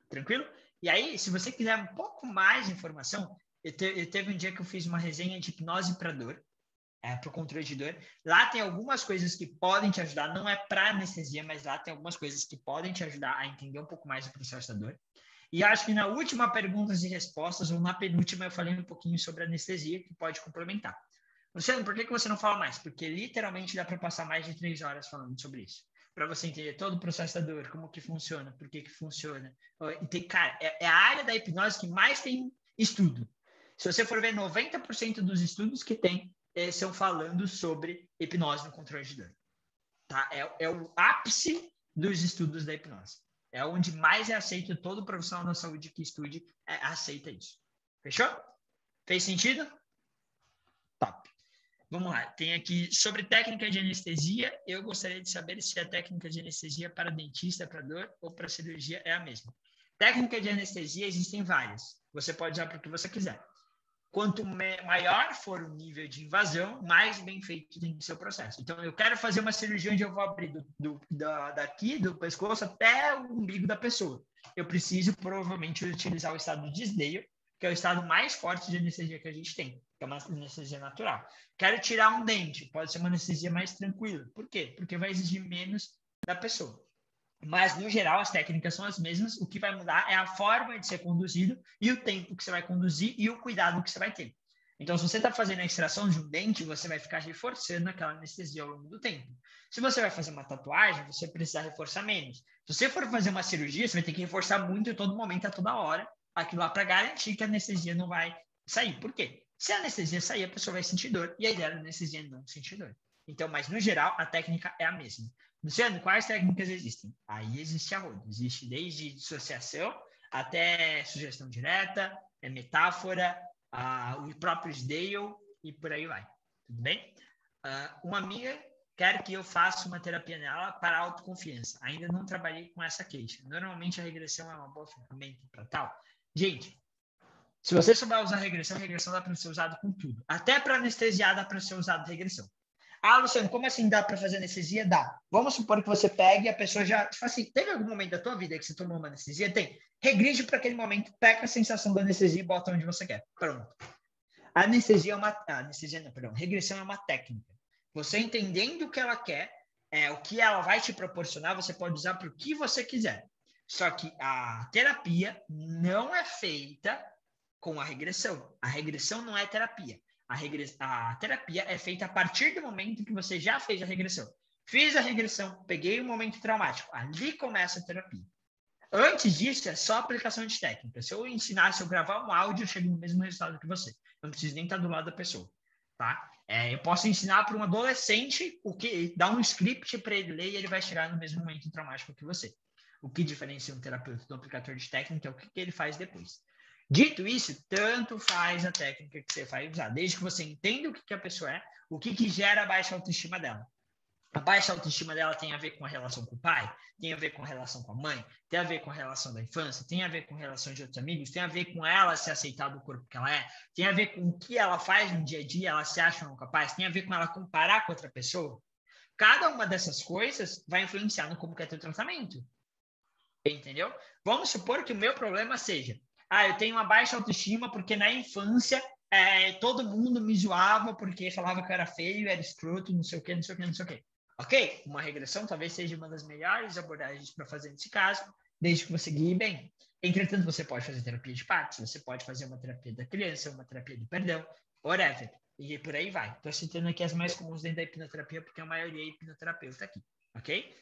Tranquilo? E aí, se você quiser um pouco mais de informação, teve um dia que eu fiz uma resenha de hipnose para dor, para o controle de dor. Lá tem algumas coisas que podem te ajudar, não é para anestesia, mas lá tem algumas coisas que podem te ajudar a entender um pouco mais o processo da dor. E acho que na última perguntas e respostas, ou na penúltima, eu falei um pouquinho sobre anestesia, que pode complementar. Luciano, por que você não fala mais? Porque literalmente dá para passar mais de 3 horas falando sobre isso. para você entender todo o processo da dor, como que funciona, por que funciona. Cara, é a área da hipnose que mais tem estudo. Se você for ver, 90% dos estudos que tem são falando sobre hipnose no controle de dor. Tá? É o ápice dos estudos da hipnose. É onde mais é aceito, todo profissional da saúde que estude aceita isso. Fechou? Fez sentido? Top. Vamos lá. Tem aqui sobre técnica de anestesia. Eu gostaria de saber se a técnica de anestesia para dentista, para dor ou para cirurgia é a mesma. Técnica de anestesia existem várias. Você pode usar para o que você quiser. Quanto maior for o nível de invasão, mais bem feito tem que ser o processo. Então, eu quero fazer uma cirurgia onde eu vou abrir daqui, do pescoço, até o umbigo da pessoa. Eu preciso, provavelmente, utilizar o estado de Disney, que é o estado mais forte de anestesia que a gente tem, que é uma anestesia natural. Quero tirar um dente, pode ser uma anestesia mais tranquila. Por quê? Porque vai exigir menos da pessoa. Mas, no geral, as técnicas são as mesmas. O que vai mudar é a forma de ser conduzido e o tempo que você vai conduzir e o cuidado que você vai ter. Então, se você está fazendo a extração de um dente, você vai ficar reforçando aquela anestesia ao longo do tempo. Se você vai fazer uma tatuagem, você precisa reforçar menos. Se você for fazer uma cirurgia, você vai ter que reforçar muito em todo momento, a toda hora, aquilo lá para garantir que a anestesia não vai sair. Por quê? Se a anestesia sair, a pessoa vai sentir dor e a ideia da anestesia é não sentir dor. Então, mas no geral, a técnica é a mesma. Luciano, quais técnicas existem? Aí existe a roda. Existe desde dissociação até sugestão direta, metáfora, o próprio Sdale e por aí vai. Tudo bem? Uma amiga quer que eu faça uma terapia nela para autoconfiança. Ainda não trabalhei com essa queixa. Normalmente a regressão é uma boa ferramenta para tal. Gente, se você souber usar regressão dá para ser usado com tudo. Até para anestesiar dá para ser usado regressão. Ah, Luciano, como assim dá para fazer anestesia? Dá. Vamos supor que você pegue e a pessoa já... Tipo assim, teve algum momento da tua vida que você tomou uma anestesia? Tem. Regride para aquele momento, pega a sensação da anestesia e bota onde você quer. Pronto. Regressão é uma técnica. Você entendendo o que ela quer, o que ela vai te proporcionar, você pode usar para o que você quiser. Só que a terapia não é feita com a regressão. A regressão não é terapia. A terapia é feita a partir do momento que você já fez a regressão. Fiz a regressão, peguei um momento traumático. Ali começa a terapia. Antes disso, é só aplicação de técnica. Se eu gravar um áudio, eu chego no mesmo resultado que você. Eu não preciso nem estar do lado da pessoa. Tá? Eu posso ensinar para um adolescente dar um script para ele ler e ele vai chegar no mesmo momento traumático que você. O que diferencia um terapeuta do aplicador de técnica é o que ele faz depois. Dito isso, tanto faz a técnica que você vai usar, desde que você entenda o que a pessoa é, o que gera a baixa autoestima dela. A baixa autoestima dela tem a ver com a relação com o pai, tem a ver com a relação com a mãe, tem a ver com a relação da infância, tem a ver com a relação de outros amigos, tem a ver com ela se aceitar do corpo que ela é, tem a ver com o que ela faz no dia a dia, ela se acha não capaz, tem a ver com ela comparar com outra pessoa. Cada uma dessas coisas vai influenciar no como que é teu tratamento. Entendeu? Vamos supor que o meu problema seja eu tenho uma baixa autoestima porque na infância todo mundo me zoava porque falava que eu era feio, era escroto, não sei o quê, não sei o quê, não sei o quê. Ok? Uma regressão talvez seja uma das melhores abordagens para fazer nesse caso, desde que você guie bem. Entretanto, você pode fazer terapia de partes, você pode fazer uma terapia da criança, uma terapia do perdão, whatever. E por aí vai. Estou citando aqui as mais comuns dentro da hipnoterapia porque a maioria é hipnoterapeuta aqui. Ok?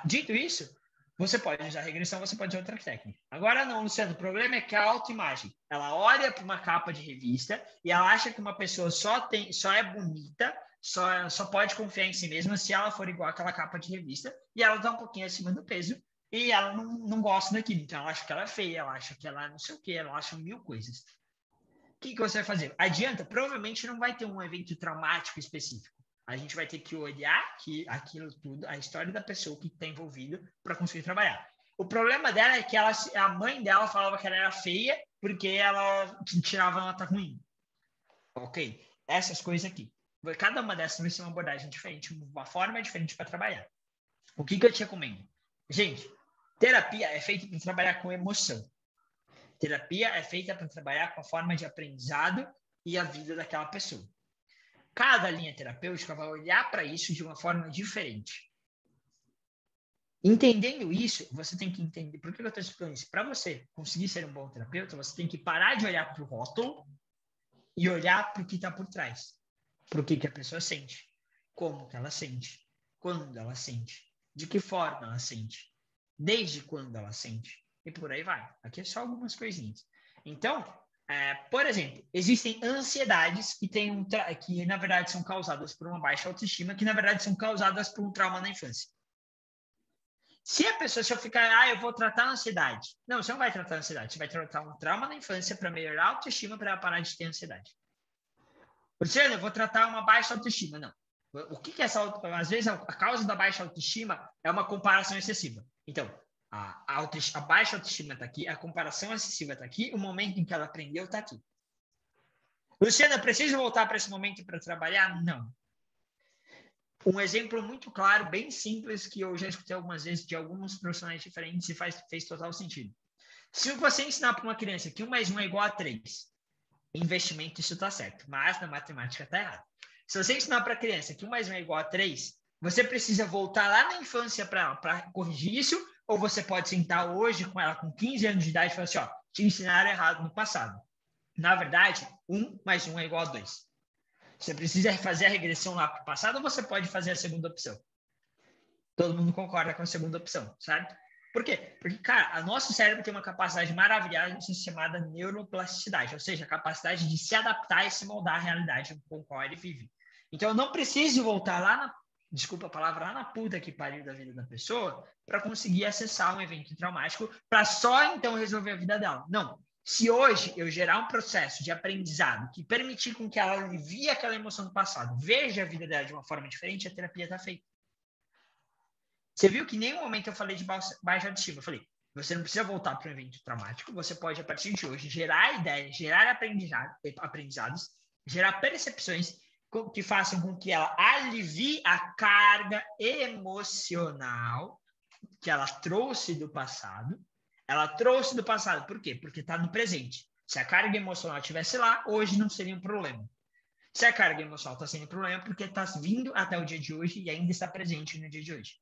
Dito isso, você pode usar regressão, você pode usar outra técnica. Agora não, Luciano, o problema é que a autoimagem, ela olha para uma capa de revista e ela acha que uma pessoa só é bonita, só pode confiar em si mesma se ela for igual àquela capa de revista e ela está um pouquinho acima do peso e ela não gosta daquilo. Então, ela acha que ela é feia, ela acha que ela não sei o quê, ela acha 1000 coisas. O que você vai fazer? Adianta? Provavelmente não vai ter um evento traumático específico. A gente vai ter que olhar aquilo tudo, a história da pessoa que está envolvida para conseguir trabalhar. O problema dela é que a mãe dela falava que ela era feia porque ela tirava nota ruim. Ok? Essas coisas aqui. Cada uma dessas vai ser uma abordagem diferente, uma forma diferente para trabalhar. O que eu te recomendo? Gente, terapia é feita para trabalhar com emoção. Terapia é feita para trabalhar com a forma de aprendizado e a vida daquela pessoa. Cada linha terapêutica vai olhar para isso de uma forma diferente. Entendendo isso, você tem que entender... Por que eu estou explicando isso? Para você conseguir ser um bom terapeuta, você tem que parar de olhar para o rótulo e olhar para o que está por trás. Para o que a pessoa sente. Como que ela sente. Quando ela sente. De que forma ela sente? Desde quando ela sente? E por aí vai. Aqui é só algumas coisinhas. Então, por exemplo, existem ansiedades que na verdade são causadas por uma baixa autoestima, que na verdade são causadas por um trauma na infância. Se eu ficar, eu vou tratar a ansiedade. Não, você não vai tratar a ansiedade. Você vai tratar um trauma na infância para melhorar a autoestima, para ela parar de ter ansiedade. Luciano, eu vou tratar uma baixa autoestima. Não. O que é essa? Às vezes, a causa da baixa autoestima é uma comparação excessiva. Então, a baixa autoestima está aqui, a comparação excessiva está aqui, o momento em que ela aprendeu está aqui. Luciano, eu preciso voltar para esse momento para trabalhar? Não. Um exemplo muito claro, bem simples, que eu já escutei algumas vezes de alguns profissionais diferentes e fez total sentido. Se você ensinar para uma criança que 1 mais 1 é igual a 3, investimento, isso está certo, mas na matemática está errado. Se você ensinar para a criança que 1 mais 1 é igual a 3, você precisa voltar lá na infância para corrigir isso, ou você pode sentar hoje com ela com 15 anos de idade e falar assim, te ensinaram errado no passado. Na verdade, 1 mais 1 é igual a 2. Você precisa fazer a regressão lá para o passado ou você pode fazer a segunda opção? Todo mundo concorda com a segunda opção, certo? Por quê? Porque, cara, o nosso cérebro tem uma capacidade maravilhosa chamada neuroplasticidade, ou seja, a capacidade de se adaptar e se moldar à realidade com a qual ele vive. Então, eu não preciso voltar lá desculpa a palavra, lá na puta que pariu da vida da pessoa para conseguir acessar um evento traumático para só então resolver a vida dela. Não. Se hoje eu gerar um processo de aprendizado que permitir com que ela alivie aquela emoção do passado, veja a vida dela de uma forma diferente, a terapia está feita. Você viu que em nenhum momento eu falei de baixa autoestima. Eu falei, você não precisa voltar para um evento traumático, você pode, a partir de hoje, gerar ideias, gerar aprendizados, gerar percepções que façam com que ela alivie a carga emocional que ela trouxe do passado. Ela trouxe do passado, por quê? Porque está no presente. Se a carga emocional estivesse lá, hoje não seria um problema. Se a carga emocional está sendo um problema, porque está vindo até o dia de hoje e ainda está presente no dia de hoje.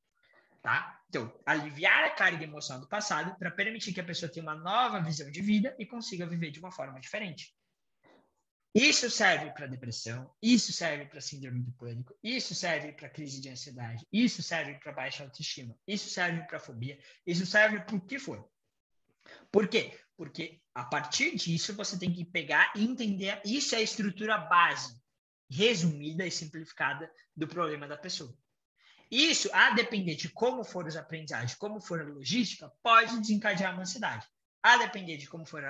Tá? Então, aliviar a carga emocional do passado para permitir que a pessoa tenha uma nova visão de vida e consiga viver de uma forma diferente. Isso serve para depressão, isso serve para síndrome do pânico, isso serve para crise de ansiedade, isso serve para baixa autoestima, isso serve para fobia, isso serve para o que for. Por quê? Porque a partir disso você tem que pegar e entender, isso é a estrutura base, resumida e simplificada do problema da pessoa. Isso, a depender de como for os aprendizagens, como for a logística, pode desencadear uma ansiedade. A depender de como for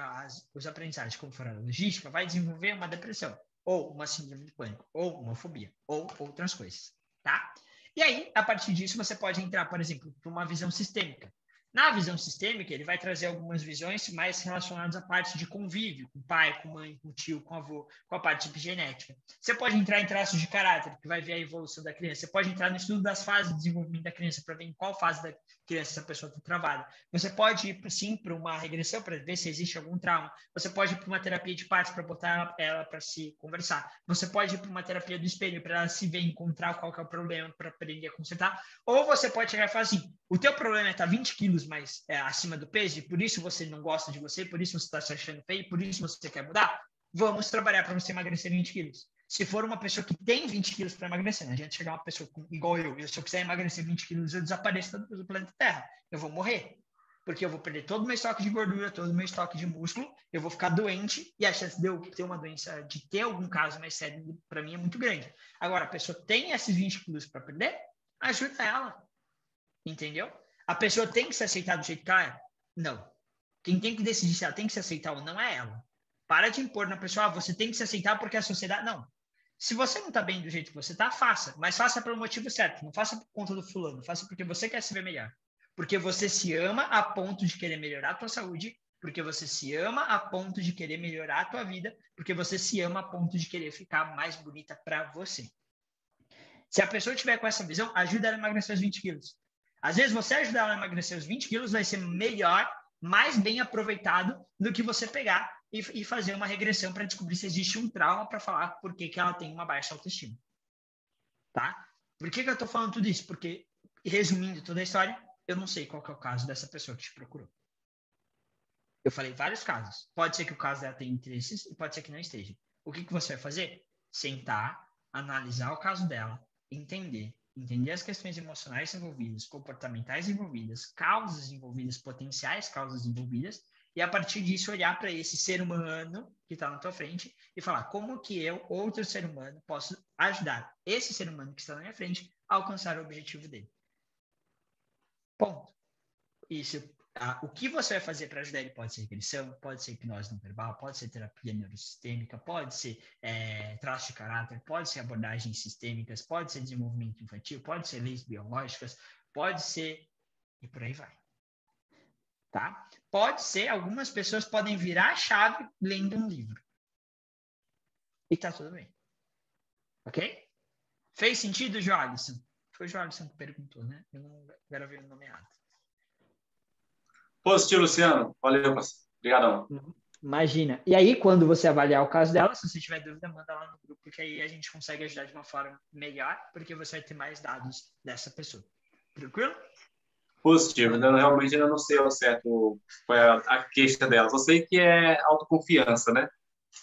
os aprendizagens, como for a logística, vai desenvolver uma depressão, ou uma síndrome de pânico, ou uma fobia, ou outras coisas, tá? E aí, a partir disso, você pode entrar, por exemplo, para uma visão sistêmica. Na visão sistêmica, ele vai trazer algumas visões mais relacionadas à parte de convívio, com o pai, com a mãe, com o tio, com o avô, com a parte genética. Você pode entrar em traços de caráter, que vai ver a evolução da criança. Você pode entrar no estudo das fases de desenvolvimento da criança, para ver em qual fase da criança essa pessoa está travada. Você pode ir, sim, para uma regressão, para ver se existe algum trauma. Você pode ir para uma terapia de partes, para botar ela para se conversar. Você pode ir para uma terapia do espelho, para ela se ver, encontrar qual que é o problema, para aprender a consertar. Ou você pode chegar e falar assim, o teu problema é estar 20 quilos mais acima do peso, e por isso você não gosta de você, por isso você está se achando feio, por isso você quer mudar, vamos trabalhar para você emagrecer 20 quilos. Se for uma pessoa que tem 20 quilos para emagrecer, não adianta chegar uma pessoa igual eu, se eu quiser emagrecer 20 quilos, eu desapareço do planeta Terra, eu vou morrer, porque eu vou perder todo o meu estoque de gordura, todo o meu estoque de músculo, eu vou ficar doente, e a chance de eu ter uma doença, de ter algum caso mais sério, para mim é muito grande. Agora, a pessoa tem esses 20 quilos para perder, ajuda ela, entendeu? A pessoa tem que se aceitar do jeito que ela é? Não. Quem tem que decidir se ela tem que se aceitar ou não é ela. Para de impor na pessoa, você tem que se aceitar porque a sociedade... Não. Se você não está bem do jeito que você está, faça. Mas faça pelo motivo certo. Não faça por conta do fulano. Faça porque você quer se ver melhor. Porque você se ama a ponto de querer melhorar a tua saúde. Porque você se ama a ponto de querer melhorar a tua vida. Porque você se ama a ponto de querer ficar mais bonita para você. Se a pessoa tiver com essa visão, ajuda ela a emagrecer os 20 quilos. Às vezes, você ajudar ela a emagrecer os 20 quilos vai ser melhor, mais bem aproveitado do que você pegar e fazer uma regressão para descobrir se existe um trauma para falar por que ela tem uma baixa autoestima. Tá? Por que eu estou falando tudo isso? Porque, resumindo toda a história, eu não sei qual que é o caso dessa pessoa que te procurou. Eu falei vários casos. Pode ser que o caso dela tenha interesses e pode ser que não esteja. O que você vai fazer? Sentar, analisar o caso dela, entender entender as questões emocionais envolvidas, comportamentais envolvidas, causas envolvidas, potenciais causas envolvidas, e a partir disso olhar para esse ser humano que está na tua frente e falar como que eu, outro ser humano, posso ajudar esse ser humano que está na minha frente a alcançar o objetivo dele. Ponto. Isso, o que você vai fazer para ajudar ele pode ser regressão, pode ser hipnose não verbal, pode ser terapia neurosistêmica, pode ser traço de caráter, pode ser abordagens sistêmicas, pode ser desenvolvimento infantil, pode ser leis biológicas, pode ser... e por aí vai. Tá? Pode ser, algumas pessoas podem virar a chave lendo um livro. E tá tudo bem. Ok? Fez sentido, Joalisson? Foi o Joalisson que perguntou, né? Eu não gravei o nome errado. Positivo, Luciano. Valeu, parceiro. Obrigadão. Imagina. E aí, quando você avaliar o caso dela, se você tiver dúvida, manda lá no grupo, porque aí a gente consegue ajudar de uma forma melhor, porque você vai ter mais dados dessa pessoa. Tranquilo? Positivo. Realmente ainda não sei ao certo qual é a queixa dela. Só sei que é autoconfiança, né?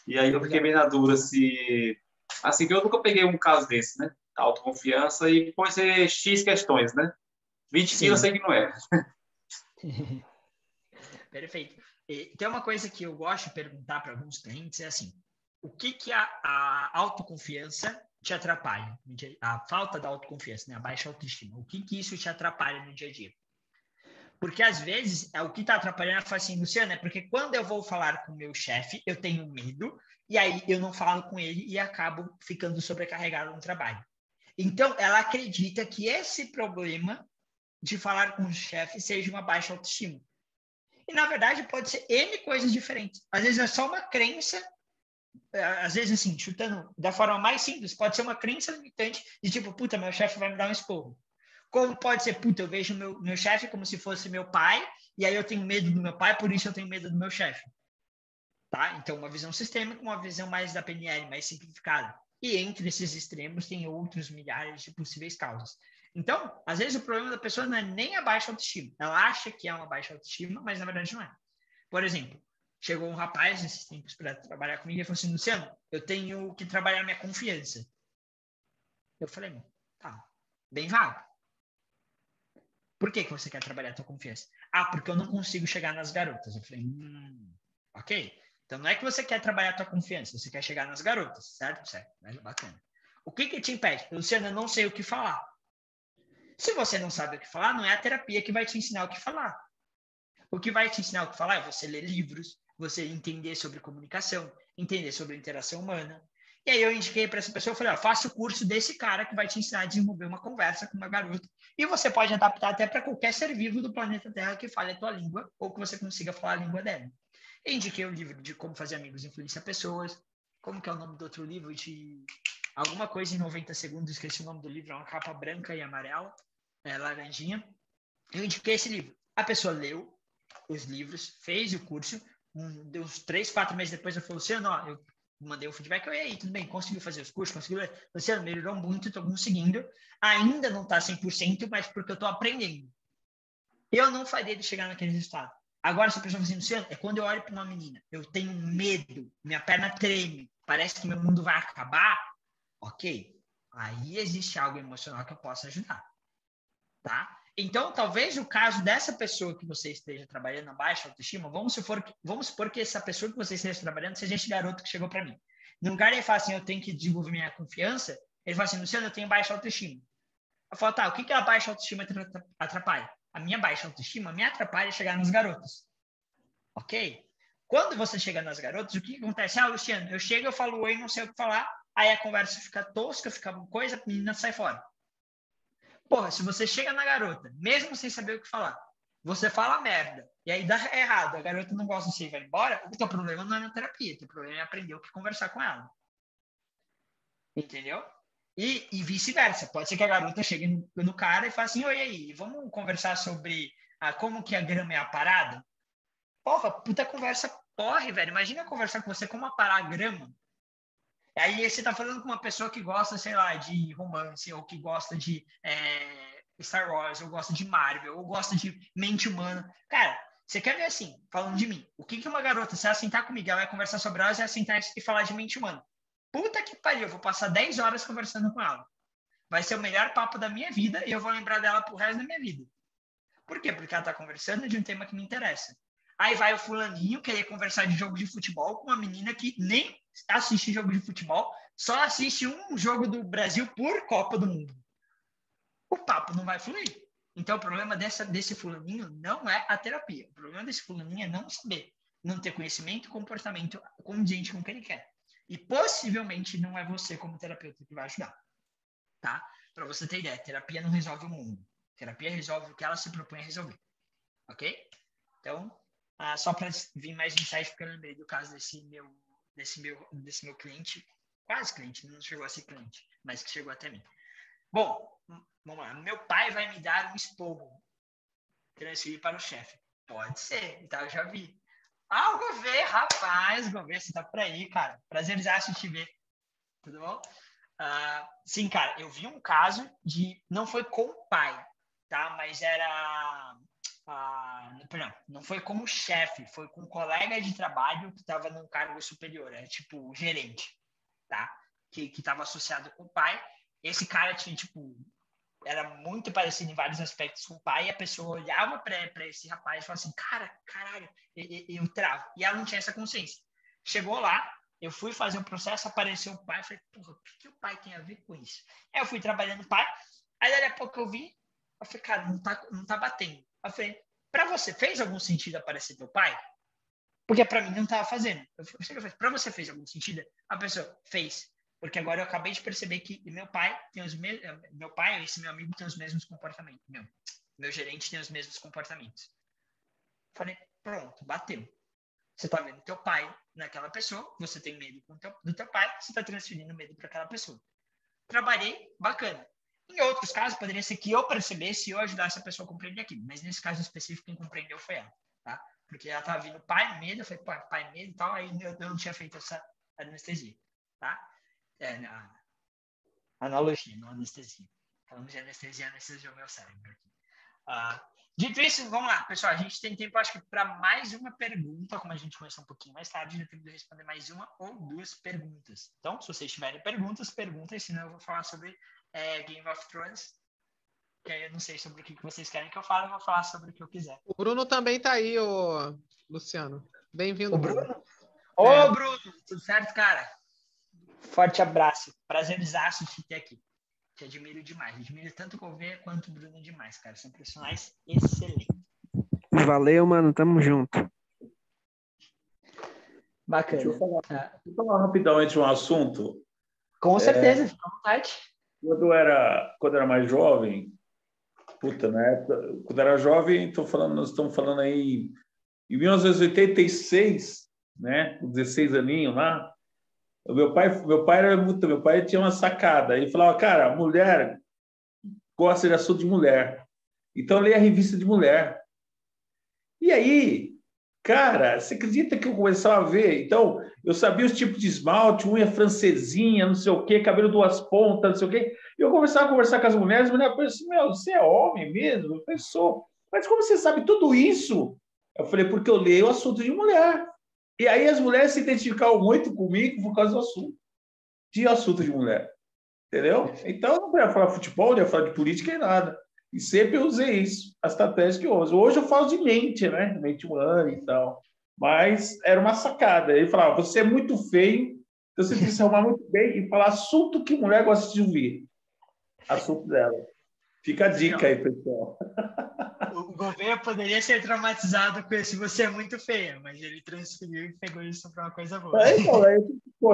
E aí eu fiquei meio na dúvida se... Assim, que eu nunca peguei um caso desse, né? Autoconfiança e pode ser X questões, né? 20 quilos eu sei que não é. Perfeito. E tem uma coisa que eu gosto de perguntar para alguns clientes, é assim, o que a autoconfiança te atrapalha? A falta da autoconfiança, né? A baixa autoestima. O que isso te atrapalha no dia a dia? Porque, às vezes, o que está atrapalhando é assim, Luciano, é porque quando eu vou falar com o meu chefe, eu tenho medo, e aí eu não falo com ele e acabo ficando sobrecarregado no trabalho. Então, ela acredita que esse problema de falar com o chefe seja uma baixa autoestima. E, na verdade, pode ser N coisas diferentes. Às vezes é só uma crença, às vezes, assim, chutando da forma mais simples, pode ser uma crença limitante de tipo, puta, meu chefe vai me dar um esporro. Como pode ser, puta, eu vejo meu chefe como se fosse meu pai, e aí eu tenho medo do meu pai, por isso eu tenho medo do meu chefe. Tá? Então, uma visão sistêmica, uma visão mais da PNL, mais simplificada. E entre esses extremos tem outros milhares de possíveis causas. Então, às vezes o problema da pessoa não é nem a baixa autoestima. Ela acha que é uma baixa autoestima, mas na verdade não é. Por exemplo, chegou um rapaz nesses tempos para trabalhar comigo e falou assim, Luciano, eu tenho que trabalhar minha confiança. Eu falei, tá, bem vago. Por que você quer trabalhar a tua confiança? Ah, porque eu não consigo chegar nas garotas. Eu falei, ok. Então não é que você quer trabalhar a tua confiança, você quer chegar nas garotas, certo? Certo, bacana. O que te impede? Luciano, eu não sei o que falar. Se você não sabe o que falar, não é a terapia que vai te ensinar o que falar. O que vai te ensinar o que falar é você ler livros, você entender sobre comunicação, entender sobre interação humana. E aí eu indiquei para essa pessoa, eu falei, faça o curso desse cara que vai te ensinar a desenvolver uma conversa com uma garota. E você pode adaptar até para qualquer ser vivo do planeta Terra que fale a tua língua ou que você consiga falar a língua dela. Eu indiquei o livro de Como Fazer Amigos e Influenciar Pessoas. Como que é o nome do outro livro? De alguma coisa em 90 segundos, esqueci o nome do livro, é uma capa branca e amarela, laranjinha. Eu indiquei esse livro. A pessoa leu os livros, fez o curso, uns 3, 4 meses depois eu falei, Luciano, eu mandei o feedback, e aí, tudo bem, conseguiu fazer os cursos, conseguiu ler? Luciano, melhorou muito, estou conseguindo, ainda não está 100%, mas porque eu estou aprendendo. Eu não faria de chegar naquele resultado. Agora, se a pessoa fala assim, Luciano, é quando eu olho para uma menina, eu tenho medo, minha perna treme, parece que meu mundo vai acabar, ok, aí existe algo emocional que eu possa ajudar, tá? Então, talvez o caso dessa pessoa que você esteja trabalhando na baixa autoestima, vamos supor que essa pessoa que você esteja trabalhando seja esse garoto que chegou para mim. No lugar de ele falar assim, eu tenho que desenvolver minha confiança, ele fala assim, Luciano, eu tenho baixa autoestima. Eu falo, tá, o que a baixa autoestima atrapalha? A minha baixa autoestima me atrapalha chegar nas garotas. Ok? Quando você chega nas garotas, o que acontece? Ah, Luciano, eu chego, eu falo oi, não sei o que falar, aí a conversa fica tosca, fica coisa, a menina sai fora. Porra, se você chega na garota, mesmo sem saber o que falar, você fala merda, e aí dá errado, a garota não gosta de você e vai embora, o teu problema não é na terapia, o teu problema é aprender o que conversar com ela. Entendeu? E vice-versa. Pode ser que a garota chegue no cara e fale assim, oi, aí, vamos conversar sobre como que a grama é aparada? Porra, puta conversa, porra, velho. Imagina conversar com você como aparar a grama. Aí você tá falando com uma pessoa que gosta, sei lá, de romance, ou que gosta de Star Wars, ou gosta de Marvel, ou gosta de mente humana. Cara, você quer ver assim, falando de mim, o que uma garota, se ela sentar comigo, ela vai conversar sobre elas, ela sentar e falar de mente humana. Puta que pariu, eu vou passar 10 horas conversando com ela. vai ser o melhor papo da minha vida e eu vou lembrar dela pro resto da minha vida. Por quê? Porque ela tá conversando de um tema que me interessa. Aí vai o fulaninho querer conversar de jogo de futebol com uma menina que nem assiste jogo de futebol, só assiste um jogo do Brasil por Copa do Mundo. O papo não vai fluir. Então, o problema desse fulaninho não é a terapia. O problema desse fulaninho é não saber, não ter conhecimento e comportamento condizente com o que ele quer. E possivelmente não é você como terapeuta que vai ajudar. Tá? Para você ter ideia, terapia não resolve o mundo. Terapia resolve o que ela se propõe a resolver. Ok? Então, só para vir mais insight, porque eu lembrei do caso desse meu cliente, quase cliente, não chegou a ser cliente, mas que chegou até mim. Bom, vamos lá. Meu pai vai me dar um esporro. Transferir para o chefe. Pode ser, tá? Eu já vi. O Gouveia, rapaz, Gouveia, você tá por aí, cara. Prazerzaço te ver. Tudo bom? Sim, cara, eu vi um caso de... Não foi com o pai, tá? Mas era... não foi como chefe, foi com um colega de trabalho que estava num cargo superior, era tipo gerente, tá? Que estava associado com o pai. Esse cara tinha, tipo... Era muito parecido em vários aspectos com o pai, e a pessoa olhava para esse rapaz e falava assim, caralho, eu travo. E ela não tinha essa consciência. Chegou lá, eu fui fazer o processo, apareceu o pai, falei, porra, o que o pai tem a ver com isso? Aí eu fui trabalhando o pai, aí dali a pouco eu vi, eu falei, cara, não tá batendo. Eu falei, pra você, fez algum sentido aparecer teu pai? Porque pra mim não tava fazendo. Eu falei, pra você fez algum sentido? A pessoa fez. Porque agora eu acabei de perceber que meu pai esse meu amigo tem os mesmos comportamentos. Meu gerente tem os mesmos comportamentos. Falei, pronto, bateu. Você tá vendo teu pai naquela pessoa, você tem medo do teu pai, você tá transferindo medo para aquela pessoa. Trabalhei, bacana. Em outros casos, poderia ser que eu percebesse e eu ajudasse a pessoa a compreender aquilo. Mas nesse caso específico, quem compreendeu foi ela. Tá? Porque ela tava vindo pai, medo, eu falei, pai, medo e tal, aí eu não tinha feito essa anestesia. Tá? Analogia, não anestesia. Falando de anestesia, anestesiou meu cérebro aqui. Dito isso, vamos lá, pessoal. A gente tem tempo, acho que, para mais uma pergunta. Como a gente começou um pouquinho mais tarde, eu tenho que responder mais uma ou duas perguntas. Então, se vocês tiverem perguntas, perguntem, senão eu vou falar sobre Game of Thrones. Que aí eu não sei sobre o que vocês querem que eu fale, eu vou falar sobre o que eu quiser. O Bruno também tá aí, Luciano. Bem-vindo, O Bruno? Ô, Bruno, tudo certo, cara? Forte abraço. Prazerzaço te ter aqui. Te admiro demais. Admiro tanto o Gouveia quanto o Bruno demais, cara. São profissionais excelentes. Valeu, mano. Tamo junto. Bacana. Deixa eu falar rapidão antes de um assunto. Com certeza, fica à vontade. Quando era mais jovem, na época, quando era jovem, nós estamos falando aí em 1986, né? Com 16 aninhos lá. Meu pai tinha uma sacada. Ele falava, cara, mulher gosta de assunto de mulher. Então, leia a revista de mulher. E aí, cara, você acredita que eu começava a ver? Então, eu sabia os tipos de esmalte, unha francesinha, não sei o quê, cabelo duas pontas, não sei o quê. E eu começava a conversar com as mulheres falavam assim, você é homem mesmo? Eu falei, sou. Mas como você sabe tudo isso? Eu falei, porque eu leio o assunto de mulher. E aí as mulheres se identificavam muito comigo por causa do assunto. De assunto de mulher. Entendeu? Então, eu não ia falar futebol, não ia falar de política nem nada. E sempre eu usei isso, a estratégia que eu uso. Hoje eu falo de mente, né? Mente humana e tal. Mas era uma sacada. Ele falava, você é muito feio, então você tem que se arrumar muito bem e falar assunto que mulher gosta de ouvir. Assunto dela. Fica a dica aí, pessoal. O Gouveia poderia ser traumatizado com esse você é muito feia, mas ele transferiu e pegou isso para uma coisa boa.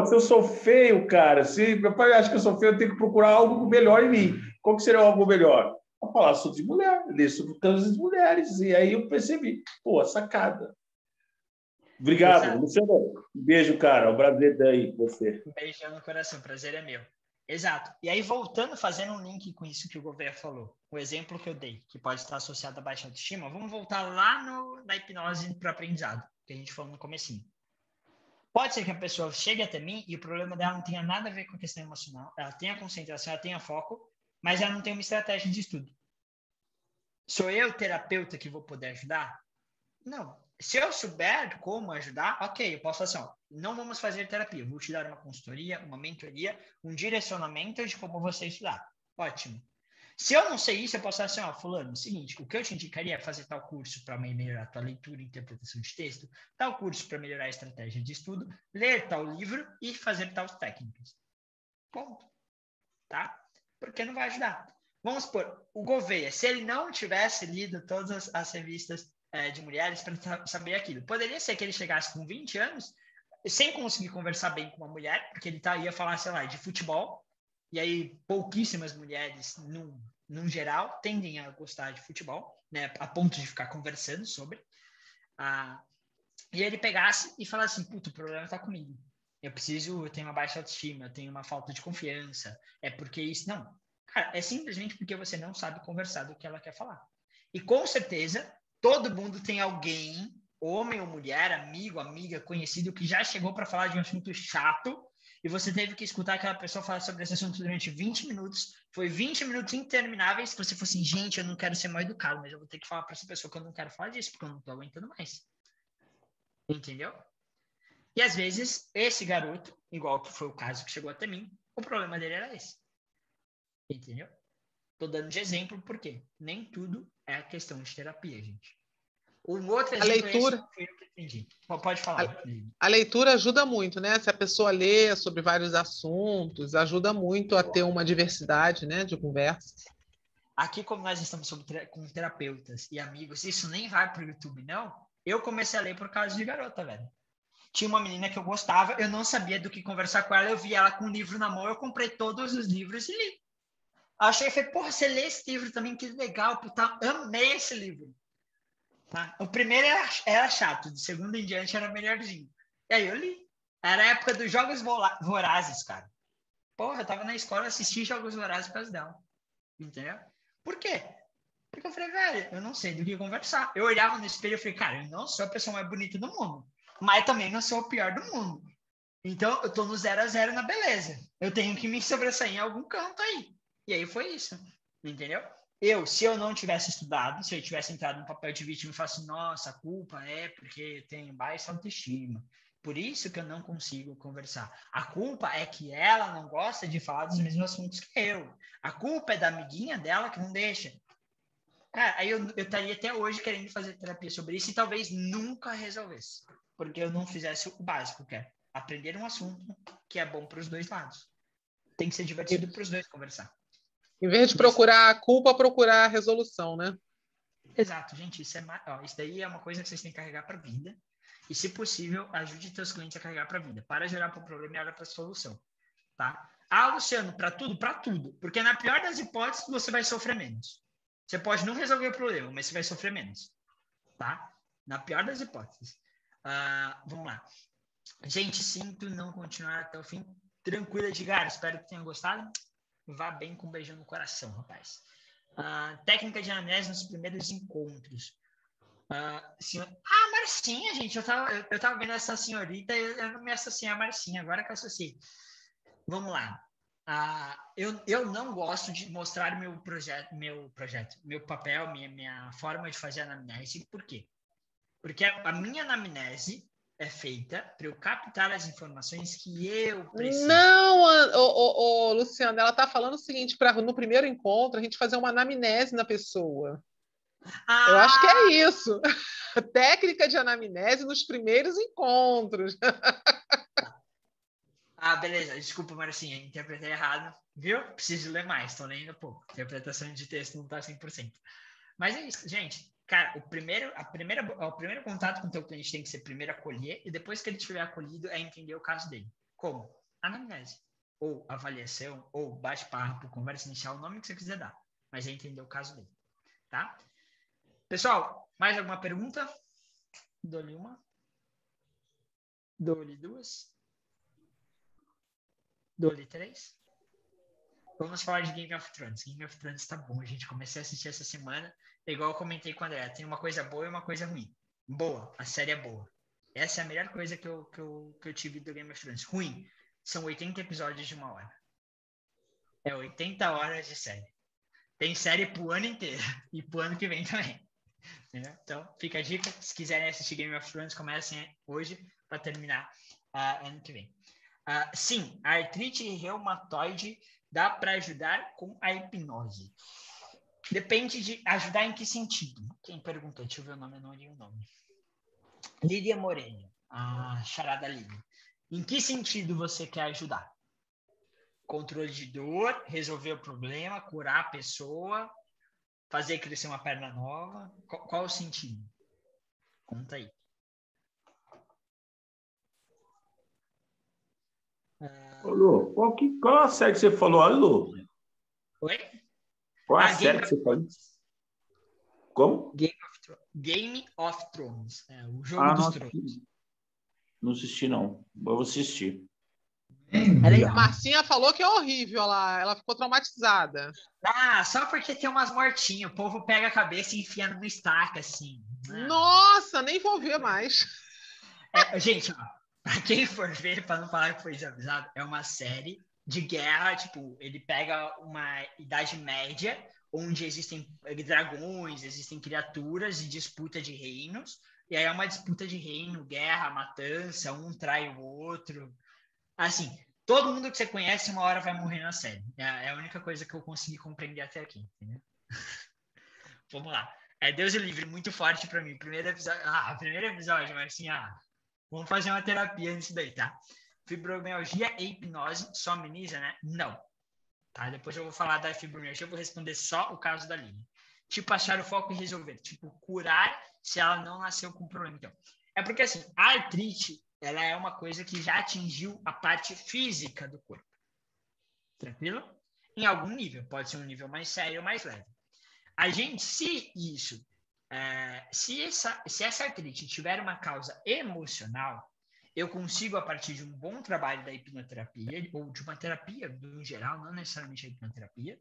Se eu sou feio, cara, se meu pai acha que eu sou feio, eu tenho que procurar algo melhor em mim. Qual que seria algo melhor? Vou falar sobre de mulher, ler sobre casos de mulheres. E aí eu percebi, sacada. Obrigado, Luciano. Um beijo, cara. Um prazer daí com você. Um beijão no coração, prazer é meu. Exato. E aí, voltando, fazendo um link com isso que o Gouveia falou, o exemplo que eu dei, que pode estar associado à baixa autoestima, vamos voltar lá na hipnose para o aprendizado, que a gente falou no comecinho. Pode ser que a pessoa chegue até mim e o problema dela não tenha nada a ver com a questão emocional, ela tenha concentração, ela tenha foco, mas ela não tem uma estratégia de estudo. Sou eu, terapeuta, que vou poder ajudar? Não. Se eu souber como ajudar, ok, eu posso falar assim, não vamos fazer terapia, vou te dar uma consultoria, uma mentoria, um direcionamento de como você estudar. Ótimo. Se eu não sei isso, eu posso falar assim, ó, fulano, seguinte, o que eu te indicaria é fazer tal curso para melhorar a tua leitura e interpretação de texto, tal curso para melhorar a estratégia de estudo, ler tal livro e fazer tais técnicas. Ponto. Tá? Porque não vai ajudar. Vamos supor, o Gouveia, se ele não tivesse lido todas as revistas de mulheres para saber aquilo, poderia ser que ele chegasse com 20 anos sem conseguir conversar bem com uma mulher, porque ele ia falar, sei lá, de futebol, e aí pouquíssimas mulheres, num geral, tendem a gostar de futebol, né, a ponto de ficar conversando sobre. E ele pegasse e falasse assim, puto, o problema está comigo. Eu tenho uma baixa autoestima, eu tenho uma falta de confiança, é porque isso... Não, cara, é simplesmente porque você não sabe conversar do que ela quer falar. E com certeza, todo mundo tem alguém, homem ou mulher, amigo, amiga, conhecido, que já chegou para falar de um assunto chato e você teve que escutar aquela pessoa falar sobre esse assunto durante 20 minutos. Foi 20 minutos intermináveis que você falou assim, gente, eu não quero ser mal educado, mas eu vou ter que falar para essa pessoa que eu não quero falar disso, porque eu não estou aguentando mais. Entendeu? E às vezes, esse garoto, igual que foi o caso que chegou até mim, o problema dele era esse. Entendeu? Tô dando de exemplo porque nem tudo é questão de terapia, gente. Um outro exemplo A leitura, foi o que eu entendi. Pode falar. A leitura ajuda muito, né? Se a pessoa lê sobre vários assuntos, ajuda muito a ter uma diversidade, né, de conversas. Aqui, como nós estamos com terapeutas e amigos, isso nem vai pro YouTube, não. Eu comecei a ler por causa de garota, velho. Tinha uma menina que eu gostava, eu não sabia do que conversar com ela, eu vi ela com um livro na mão, eu comprei todos os livros e li. Achei, falei, porra, você lê esse livro também, que legal, puta, amei esse livro. Tá? O primeiro era chato, do segundo em diante era melhorzinho. E aí eu li. Era a época dos Jogos Vorazes, cara. Porra, eu tava na escola, assisti Jogos Vorazes por causa dela. Entendeu? Por quê? Porque eu falei, velho, eu não sei do que conversar. Eu olhava no espelho e falei, cara, eu não sou a pessoa mais bonita do mundo, mas também não sou o pior do mundo. Então, eu tô no 0-0 na beleza. Eu tenho que me sobressair em algum canto aí. E aí foi isso. Entendeu? Se eu não tivesse estudado, se eu tivesse entrado no papel de vítima e falasse, nossa, a culpa é porque eu tenho baixa autoestima. Por isso que eu não consigo conversar. A culpa é que ela não gosta de falar dos mesmos assuntos que eu. A culpa é da amiguinha dela que não deixa. Cara, aí eu estaria até hoje querendo fazer terapia sobre isso e talvez nunca resolvesse. Porque eu não fizesse o básico, que é aprender um assunto que é bom para os dois lados. Tem que ser divertido para os dois conversar. Em vez de procurar a culpa, procurar a resolução, né? Exato, gente. Isso daí é uma coisa que vocês têm que carregar para a vida. E, se possível, ajude seus clientes a carregar para a vida. Para de olhar para o problema e olha para a solução. Tá? Luciano, para tudo? Para tudo. Porque na pior das hipóteses, você vai sofrer menos. Você pode não resolver o problema, mas você vai sofrer menos. Tá? Na pior das hipóteses. Vamos lá. Gente, sinto não continuar até o fim. Tranquilo, Edgar. Espero que tenham gostado. Vá bem com um beijão no coração, rapaz. Técnica de anamnese nos primeiros encontros. Marcinha, gente. Eu tava vendo essa senhorita e eu não me associei a Marcinha. Agora que eu associei. Vamos lá. Eu não gosto de mostrar meu papel, minha forma de fazer anamnese. Por quê? Porque a minha anamnese é feita para eu captar as informações que eu preciso. Não, Luciano, ela está falando o seguinte, para no primeiro encontro a gente fazer uma anamnese na pessoa. Eu acho que é isso. Técnica de anamnese nos primeiros encontros. Beleza. Desculpa, Marcinha, interpretei errado. Viu? Preciso ler mais, estou lendo pouco. Interpretação de texto não está 100%. Mas é isso, gente. Cara, o primeiro contato com o teu cliente tem que ser primeiro acolher e depois que ele estiver acolhido é entender o caso dele. Como? Anamnese. Ou avaliação, ou bate-papo, conversa inicial, o nome que você quiser dar. Mas é entender o caso dele. Tá? Pessoal, mais alguma pergunta? Dou-lhe uma. Dou-lhe duas. Dou-lhe três. Vamos falar de Game of Thrones. Game of Thrones tá bom, gente. Comecei a assistir essa semana. Igual eu comentei com o André. Tem uma coisa boa e uma coisa ruim. Boa, a série é boa. Essa é a melhor coisa que eu tive do Game of Thrones. Ruim, são 80 episódios de 1 hora. É 80 horas de série. Tem série pro ano inteiro. E pro ano que vem também. Entendeu? Então, fica a dica. Se quiserem assistir Game of Thrones, comecem hoje para terminar ano que vem. Sim, a artrite reumatoide dá para ajudar com a hipnose? Depende de ajudar em que sentido. Quem perguntou? Deixa eu ver o nome, eu não li o nome. Lídia Moreno, a charada Lídia. Em que sentido você quer ajudar? Controle de dor, resolver o problema, curar a pessoa, fazer crescer uma perna nova? Qual o sentido? Conta aí. Ô, Lu, qual a série que você falou, Lu? Oi? Qual a série que você falou? Como? Game of Thrones. O jogo dos tronos. Não assisti, não. Eu vou assistir. É legal. Marcinha falou que é horrível, ela ficou traumatizada. Só porque tem umas mortinhas. O povo pega a cabeça e enfia numa estaca, assim. Nossa, nem vou ver mais. Gente, ó, pra quem for ver, pra não falar que foi desavisado, é uma série de guerra, tipo, ele pega uma idade média, onde existem dragões, existem criaturas e disputa de reinos, e aí é uma disputa de reino, guerra, matança, um trai o outro. Assim, todo mundo que você conhece uma hora vai morrer na série. É a única coisa que eu consegui compreender até aqui, entendeu? Vamos lá. Deus o livre, muito forte pra mim. Primeiro episódio, mas assim, vamos fazer uma terapia nisso daí, tá? Fibromialgia e hipnose só ameniza, né? Não. Tá? Depois eu vou falar da fibromialgia, eu vou responder só o caso da Lili. Tipo, achar o foco e resolver. Tipo, curar se ela não nasceu com problema. Então, é porque, assim, a artrite, ela é uma coisa que já atingiu a parte física do corpo. Tranquilo? Em algum nível. Pode ser um nível mais sério ou mais leve. A gente, se essa artrite tiver uma causa emocional, eu consigo, a partir de um bom trabalho da hipnoterapia, ou de uma terapia no geral, não necessariamente a hipnoterapia,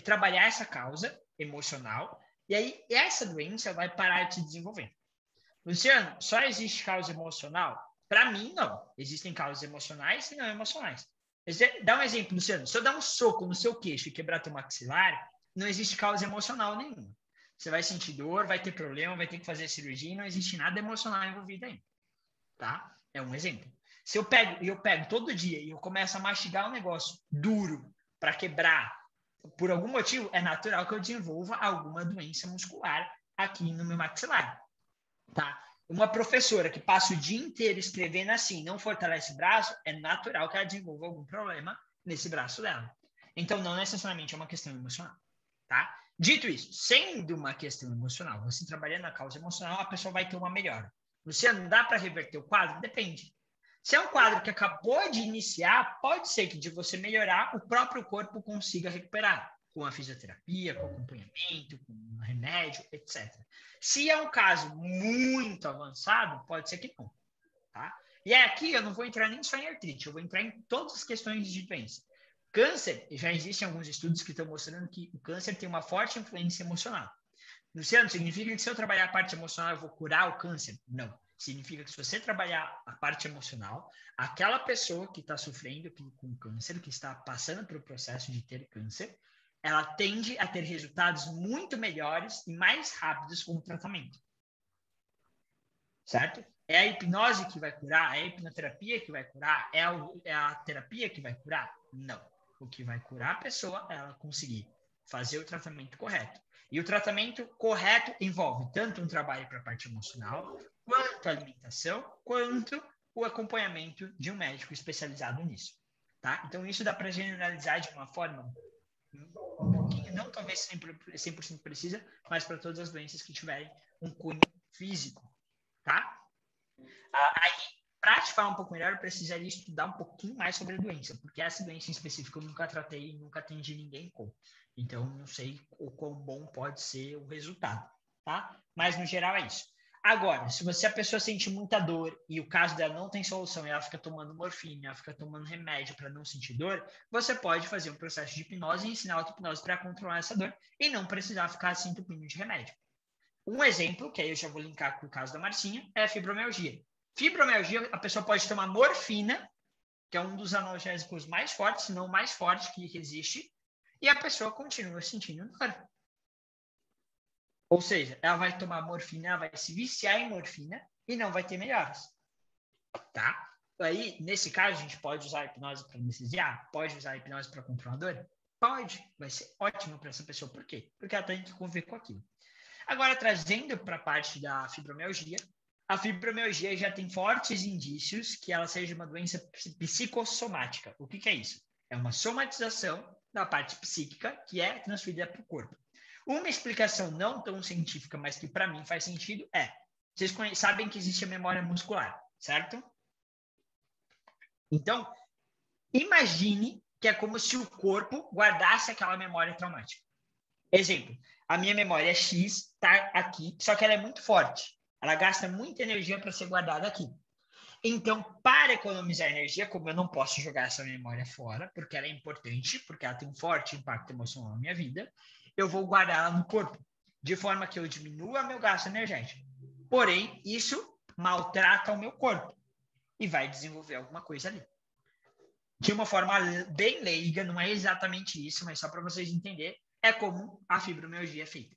trabalhar essa causa emocional, e aí essa doença vai parar de se desenvolver. Luciano, só existe causa emocional? Para mim, não. Existem causas emocionais e não emocionais. Dá um exemplo, Luciano. Se eu dar um soco no seu queixo e quebrar teu maxilar, não existe causa emocional nenhuma. Você vai sentir dor, vai ter problema, vai ter que fazer cirurgia, e não existe nada emocional envolvido aí. Tá? É um exemplo. Se eu pego todo dia e eu começo a mastigar um negócio duro para quebrar, por algum motivo, é natural que eu desenvolva alguma doença muscular aqui no meu maxilar. Tá? Uma professora que passa o dia inteiro escrevendo assim, não fortalece o braço, é natural que ela desenvolva algum problema nesse braço dela. Então, não necessariamente é uma questão emocional. Tá? Dito isso, sendo uma questão emocional, você trabalhando na causa emocional, a pessoa vai ter uma melhora. Luciano, dá para reverter o quadro? Depende. Se é um quadro que acabou de iniciar, pode ser que de você melhorar, o próprio corpo consiga recuperar, com a fisioterapia, com acompanhamento, com remédio, etc. Se é um caso muito avançado, pode ser que não. Tá? E aqui eu não vou entrar nem só em artrite, eu vou entrar em todas as questões de doença. Câncer, já existem alguns estudos que estão mostrando que o câncer tem uma forte influência emocional. Luciano, significa que se eu trabalhar a parte emocional eu vou curar o câncer? Não. Significa que se você trabalhar a parte emocional, aquela pessoa que está sofrendo com câncer, que está passando pelo processo de ter câncer, ela tende a ter resultados muito melhores e mais rápidos com o tratamento. Certo? É a hipnose que vai curar? É a hipnoterapia que vai curar? É a terapia que vai curar? Não. O que vai curar a pessoa é ela conseguir fazer o tratamento correto. E o tratamento correto envolve tanto um trabalho para a parte emocional, quanto a alimentação, quanto o acompanhamento de um médico especializado nisso. Tá? Então, isso dá para generalizar de uma forma um pouquinho, não talvez 100% precisa, mas para todas as doenças que tiverem um cunho físico. Tá? Aí, para te falar um pouco melhor, eu precisaria estudar um pouquinho mais sobre a doença, porque essa doença em específico eu nunca tratei e nunca atendi ninguém com. Então, não sei o quão bom pode ser o resultado, tá? Mas, no geral, é isso. Agora, se a pessoa sente muita dor e o caso dela não tem solução e ela fica tomando morfina, ela fica tomando remédio para não sentir dor, você pode fazer um processo de hipnose e ensinar a auto-hipnose para controlar essa dor e não precisar ficar se entupindo de remédio. Um exemplo, que aí eu já vou linkar com o caso da Marcinha, é a fibromialgia. Fibromialgia, a pessoa pode tomar morfina, que é um dos analgésicos mais fortes, se não o mais forte que existe, e a pessoa continua sentindo dor. Ou seja, ela vai tomar morfina, ela vai se viciar em morfina e não vai ter melhoras. Tá? Aí, nesse caso, a gente pode usar a hipnose para anestesiar, pode usar a hipnose para controlar a dor? Pode, vai ser ótimo para essa pessoa. Por quê? Porque ela tem que conviver com aquilo. Agora, trazendo para a parte da fibromialgia, a fibromialgia já tem fortes indícios que ela seja uma doença psicossomática. O que é isso? É uma somatização da parte psíquica que é transferida para o corpo. Uma explicação não tão científica, mas que para mim faz sentido vocês sabem que existe a memória muscular, certo? Então, imagine que é como se o corpo guardasse aquela memória traumática. Exemplo, a minha memória X está aqui, só que ela é muito forte. Ela gasta muita energia para ser guardada aqui. Então, para economizar energia, como eu não posso jogar essa memória fora, porque ela é importante, porque ela tem um forte impacto emocional na minha vida, eu vou guardar ela no corpo, de forma que eu diminua meu gasto energético. Porém, isso maltrata o meu corpo e vai desenvolver alguma coisa ali. De uma forma bem leiga, não é exatamente isso, mas só para vocês entenderem, é como a fibromialgia é feita.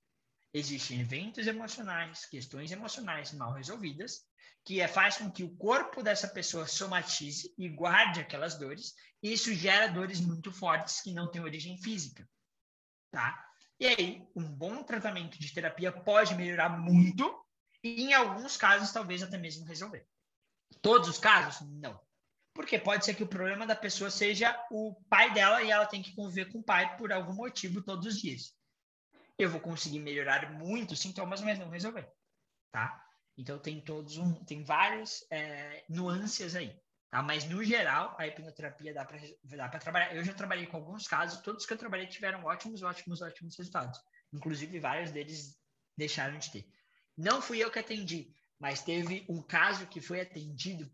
Existem eventos emocionais, questões emocionais mal resolvidas, que faz com que o corpo dessa pessoa somatize e guarde aquelas dores, e isso gera dores muito fortes que não têm origem física. Tá? E aí, um bom tratamento de terapia pode melhorar muito, e em alguns casos, talvez até mesmo resolver. Todos os casos? Não. Porque pode ser que o problema da pessoa seja o pai dela e ela tem que conviver com o pai por algum motivo todos os dias. Eu vou conseguir melhorar muito os sintomas, mas não resolver, tá? Então, tem várias nuances aí, tá? Mas, no geral, a hipnoterapia dá para trabalhar. Eu já trabalhei com alguns casos, todos que eu trabalhei tiveram ótimos resultados. Inclusive, vários deles deixaram de ter. Não fui eu que atendi, mas teve um caso que foi atendido.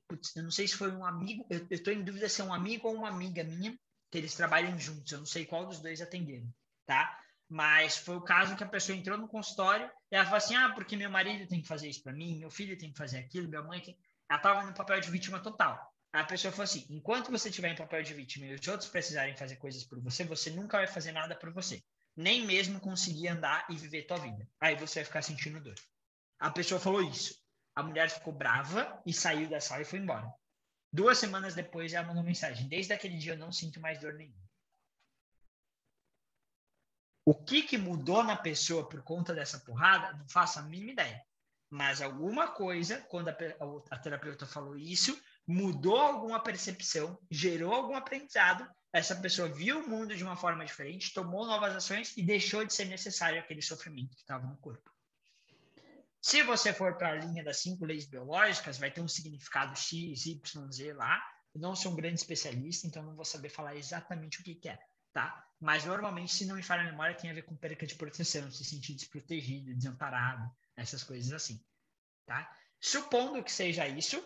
Putz, eu não sei se foi um amigo, eu estou em dúvida se é um amigo ou uma amiga minha, que eles trabalham juntos, eu não sei qual dos dois atenderam, tá? Mas foi o caso que a pessoa entrou no consultório e ela falou assim, porque meu marido tem que fazer isso para mim, meu filho tem que fazer aquilo, minha mãe tem... Ela estava no papel de vítima total. A pessoa falou assim, enquanto você estiver em papel de vítima e os outros precisarem fazer coisas por você, você nunca vai fazer nada por você. Nem mesmo conseguir andar e viver tua vida. Aí você vai ficar sentindo dor. A pessoa falou isso. A mulher ficou brava e saiu da sala e foi embora. 2 semanas depois, ela mandou mensagem. Desde aquele dia eu não sinto mais dor nenhuma. O que mudou na pessoa por conta dessa porrada, não faço a mínima ideia. Mas alguma coisa, quando a terapeuta falou isso, mudou alguma percepção, gerou algum aprendizado, essa pessoa viu o mundo de uma forma diferente, tomou novas ações e deixou de ser necessário aquele sofrimento que estava no corpo. Se você for para a linha das 5 leis biológicas, vai ter um significado X, Y, Z lá. Eu não sou um grande especialista, então não vou saber falar exatamente o que é, tá? Mas normalmente, se não me falha a memória, tem a ver com perca de proteção, se sentir desprotegido, desamparado, essas coisas assim, tá? Supondo que seja isso,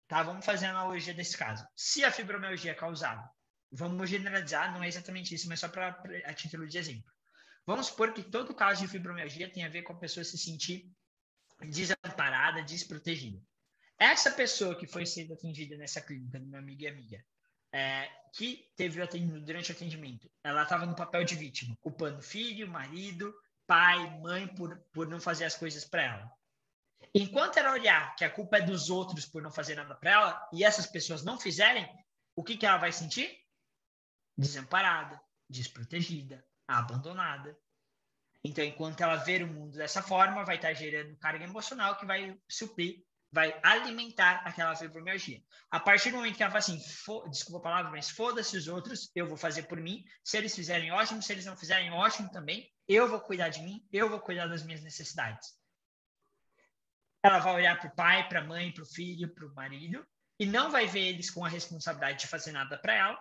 tá? Vamos fazer a analogia desse caso. Se a fibromialgia é causada, vamos generalizar, não é exatamente isso, mas só a título de exemplo. Vamos supor que todo caso de fibromialgia tem a ver com a pessoa se sentir desamparada, desprotegida. Essa pessoa que foi sendo atendida nessa clínica, do meu amigo e amiga, que teve durante o atendimento, ela estava no papel de vítima, culpando filho, marido, pai, mãe por não fazer as coisas para ela. Enquanto ela olhar que a culpa é dos outros por não fazer nada para ela, e essas pessoas não fizerem, o que ela vai sentir? Desamparada, desprotegida, abandonada. Então, enquanto ela ver o mundo dessa forma, vai estar gerando carga emocional que vai suprir, vai alimentar aquela fibromialgia. A partir do momento que ela fala assim, desculpa a palavra, mas foda-se os outros, eu vou fazer por mim. Se eles fizerem, ótimo. Se eles não fizerem, ótimo também. Eu vou cuidar de mim, eu vou cuidar das minhas necessidades. Ela vai olhar para o pai, para a mãe, para o filho, para o marido, e não vai ver eles com a responsabilidade de fazer nada para ela.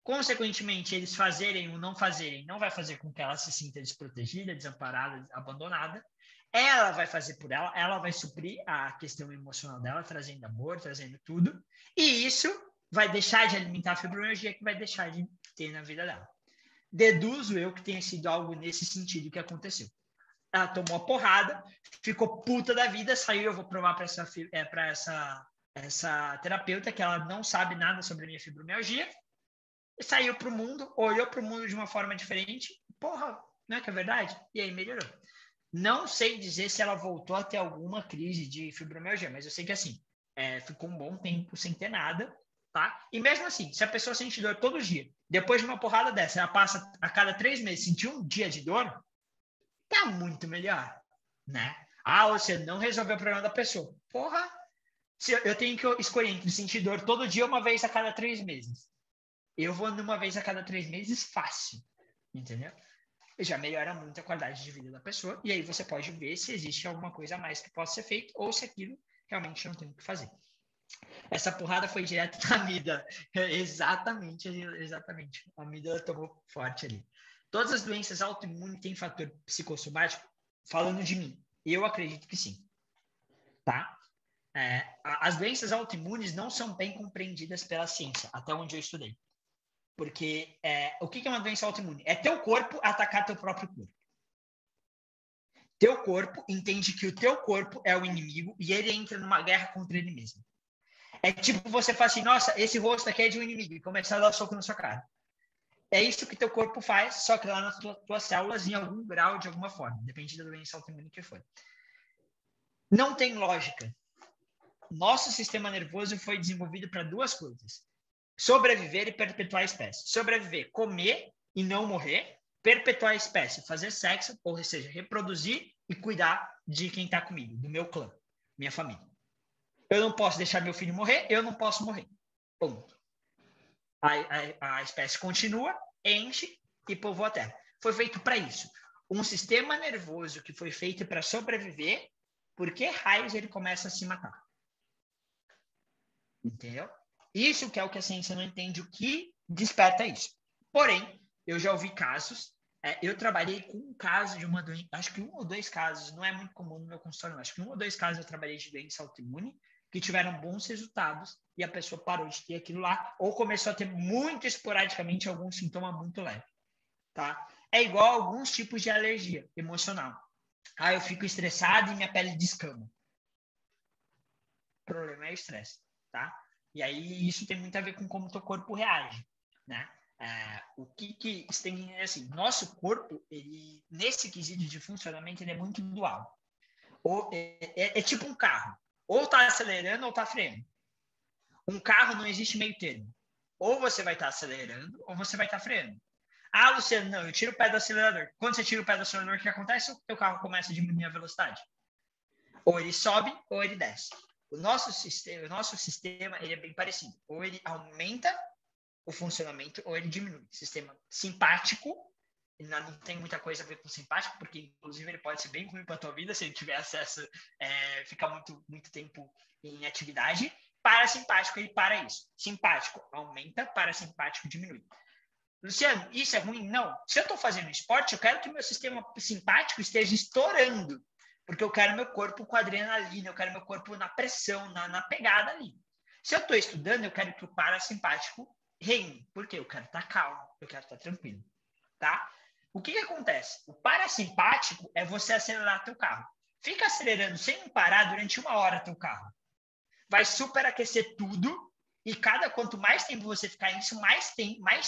Consequentemente, eles fazerem ou não fazerem, não vai fazer com que ela se sinta desprotegida, desamparada, abandonada. Ela vai fazer por ela vai suprir a questão emocional dela, trazendo amor, trazendo tudo. E isso vai deixar de alimentar a fibromialgia, que vai deixar de ter na vida dela. Deduzo eu que tenha sido algo nesse sentido que aconteceu. Ela tomou a porrada, ficou puta da vida, saiu, eu vou provar para essa terapeuta que ela não sabe nada sobre a minha fibromialgia. Saiu para o mundo, olhou para o mundo de uma forma diferente, porra, não é que é verdade? E aí melhorou. Não sei dizer se ela voltou a ter alguma crise de fibromialgia, mas eu sei que assim, ficou um bom tempo sem ter nada, tá? E mesmo assim, se a pessoa sente dor todo dia, depois de uma porrada dessa, ela passa a cada 3 meses sentir um dia de dor, tá muito melhor, né? Ah, você não resolveu o problema da pessoa. Porra, se eu tenho que escolher entre sentir dor todo dia ou uma vez a cada 3 meses. Eu vou numa vez a cada 3 meses fácil, entendeu? Já melhora muito a qualidade de vida da pessoa, e aí você pode ver se existe alguma coisa a mais que possa ser feito, ou se aquilo realmente não tem o que fazer. Essa porrada foi direto na amígdala. Exatamente. A amígdala tomou forte ali. Todas as doenças autoimunes têm fator psicossomático? Falando de mim, eu acredito que sim. Tá? As doenças autoimunes não são bem compreendidas pela ciência, até onde eu estudei. Porque o que é uma doença autoimune? É teu corpo atacar teu próprio corpo. Teu corpo entende que o teu corpo é o inimigo e ele entra numa guerra contra ele mesmo. É tipo você fala assim, nossa, esse rosto aqui é de um inimigo, e começar a dar soco na sua cara. É isso que teu corpo faz, só que lá nas tuas células, em algum grau, de alguma forma. Depende da doença autoimune que for. Não tem lógica. Nosso sistema nervoso foi desenvolvido para 2 coisas. Sobreviver e perpetuar a espécie. Sobreviver, comer e não morrer. Perpetuar a espécie, fazer sexo, ou seja, reproduzir e cuidar de quem está comigo, do meu clã, minha família. Eu não posso deixar meu filho morrer, eu não posso morrer. Ponto. A espécie continua, enche e povoa a Terra. Foi feito para isso. Um sistema nervoso que foi feito para sobreviver, por que raios ele começa a se matar? Entendeu? Isso que é o que a ciência não entende, o que desperta isso. Porém, eu já ouvi casos, eu trabalhei com um caso de uma doença, acho que 1 ou 2 casos, não é muito comum no meu consultório, acho que 1 ou 2 casos eu trabalhei de doença autoimune, que tiveram bons resultados e a pessoa parou de ter aquilo lá ou começou a ter muito esporadicamente algum sintoma muito leve, tá? É igual a alguns tipos de alergia emocional. Eu fico estressado e minha pele descama. O problema é o estresse, tá? E aí isso tem muito a ver com como o teu corpo reage, né? O que tem assim, nosso corpo, ele nesse quesito de funcionamento, ele é muito dual. É tipo um carro. Ou está acelerando ou está freando. Um carro não existe meio termo. Ou você vai estar acelerando ou você vai estar freando. Luciano, não, eu tiro o pé do acelerador. Quando você tira o pé do acelerador, o que acontece? O teu carro começa a diminuir a velocidade. Ou ele sobe ou ele desce. O nosso sistema ele é bem parecido. Ou ele aumenta o funcionamento ou ele diminui. Sistema simpático, não tem muita coisa a ver com simpático, porque inclusive ele pode ser bem ruim para a tua vida se ele tiver acesso, ficar muito tempo em atividade. Parasimpático, ele para isso. Simpático aumenta, parasimpático diminui. Luciano, isso é ruim? Não. Se eu estou fazendo esporte, eu quero que o meu sistema simpático esteja estourando, porque eu quero meu corpo com adrenalina, eu quero meu corpo na pressão, na pegada ali. Se eu estou estudando, eu quero que o parasimpático reine, porque eu quero estar calmo, eu quero estar tranquilo, tá? O que acontece? O parasimpático é você acelerar teu carro. Fica acelerando sem parar durante 1 hora teu carro. Vai superaquecer tudo e quanto mais tempo você ficar nisso, mais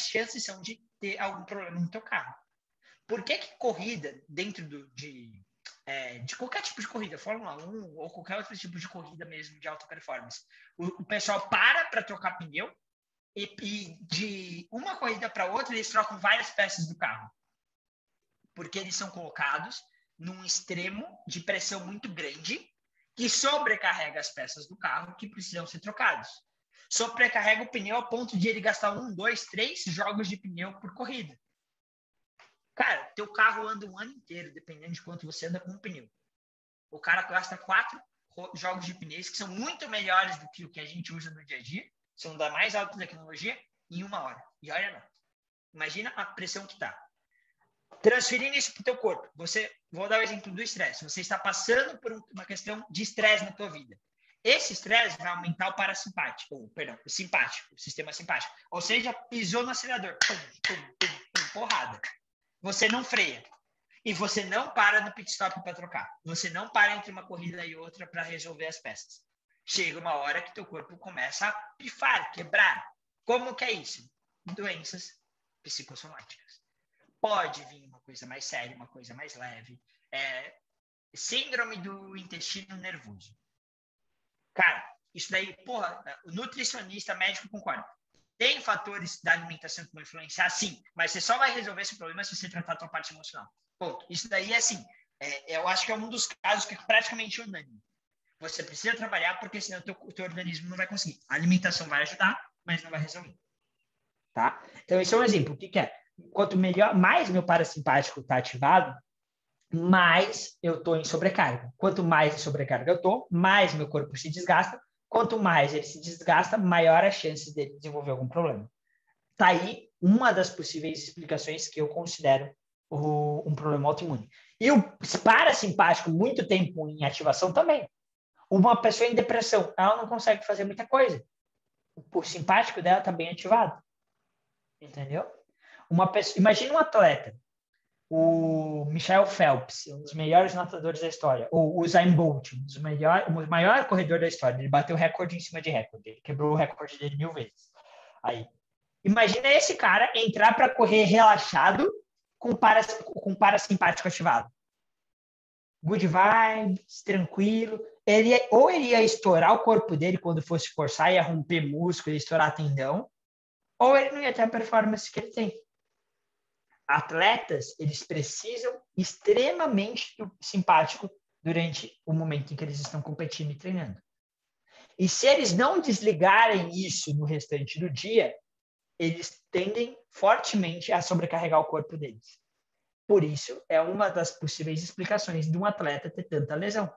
chances são de ter algum problema no teu carro. Por que corrida dentro de qualquer tipo de corrida, Fórmula 1 ou qualquer outro tipo de corrida mesmo de alta performance, o pessoal para trocar pneu e de uma corrida para outra eles trocam várias peças do carro? Porque eles são colocados num extremo de pressão muito grande que sobrecarrega as peças do carro que precisam ser trocadas. Sobrecarrega o pneu a ponto de ele gastar 1, 2, 3 jogos de pneu por corrida. Cara, teu carro anda 1 ano inteiro, dependendo de quanto você anda com o pneu. O cara gasta 4 jogos de pneus que são muito melhores do que o que a gente usa no dia a dia, são da mais alta tecnologia, em 1 hora. E olha lá. Imagina a pressão que tá. Transferindo isso para o teu corpo. Vou dar o exemplo do estresse. Você está passando por uma questão de estresse na tua vida. Esse estresse vai aumentar o parasimpático, o simpático, o sistema simpático. Ou seja, pisou no acelerador. Porrada. Você não freia. E você não para no pit stop para trocar. Você não para entre uma corrida e outra para resolver as peças. Chega uma hora que teu corpo começa a pifar, quebrar. Como que é isso? Doenças psicossomáticas. Pode vir uma coisa mais séria, uma coisa mais leve. Síndrome do intestino nervoso. Cara, Isso daí, porra, o nutricionista, médico concorda. Tem fatores da alimentação que vão influenciar? Sim, mas você só vai resolver esse problema se você tratar a tua parte emocional. Ponto. Isso daí é assim, eu acho que é um dos casos que é praticamente unânime. Você precisa trabalhar porque senão o teu organismo não vai conseguir. A alimentação vai ajudar, mas não vai resolver. Tá? Então, esse é um exemplo. O que é? Quanto melhor, mais meu parasimpático está ativado, mais eu estou em sobrecarga. Quanto mais em sobrecarga eu estou, mais meu corpo se desgasta. Quanto mais ele se desgasta, maior a chance de desenvolver algum problema. Tá aí uma das possíveis explicações que eu considero um problema autoimune. E o parasimpático, muito tempo em ativação também. Uma pessoa em depressão, ela não consegue fazer muita coisa. O simpático dela está bem ativado. Entendeu? Imagina um atleta, o Michael Phelps, um dos melhores nadadores da história, ou o Usain Bolt, o maior corredor da história. Ele bateu recorde em cima de recorde. Ele quebrou o recorde dele 1000 vezes. Aí, imagina esse cara entrar para correr relaxado com parasimpático ativado. Good vibes, tranquilo. Ele ia estourar o corpo dele quando fosse forçar, ia romper músculo, ia estourar tendão, ou ele não ia ter a performance que ele tem. Atletas, eles precisam extremamente do simpático durante o momento em que eles estão competindo e treinando. E se eles não desligarem isso no restante do dia, eles tendem fortemente a sobrecarregar o corpo deles. Por isso, é uma das possíveis explicações de um atleta ter tanta lesão.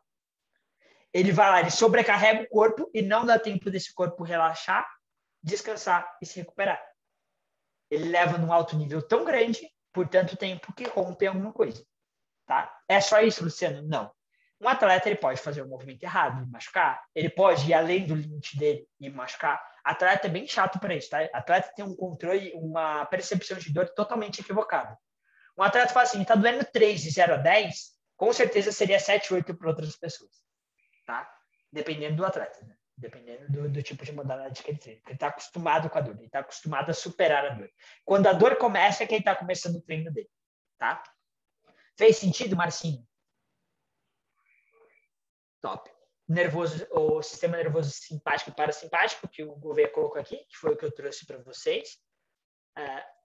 Ele vai lá, ele sobrecarrega o corpo e não dá tempo desse corpo relaxar, descansar e se recuperar. Ele leva num alto nível tão grande por tanto tempo que rompe alguma coisa. Tá? É só isso, Luciano? Não. Um atleta ele pode fazer um movimento errado e machucar. Ele pode ir além do limite dele e machucar. Atleta é bem chato para isso. Tá? Atleta tem um controle, uma percepção de dor totalmente equivocada. Um atleta fala assim, está doendo 3 de 0 a 10, com certeza seria 7, 8 para outras pessoas. Tá? Dependendo do atleta, né? Dependendo do tipo de modalidade que ele treina. Ele está acostumado com a dor, ele está acostumado a superar a dor. Quando a dor começa, é que ele está começando o treino dele. Tá? Fez sentido, Marcinho? Top. Nervoso, o sistema nervoso simpático e parasimpático, que o Gouveia colocou aqui, que foi o que eu trouxe para vocês.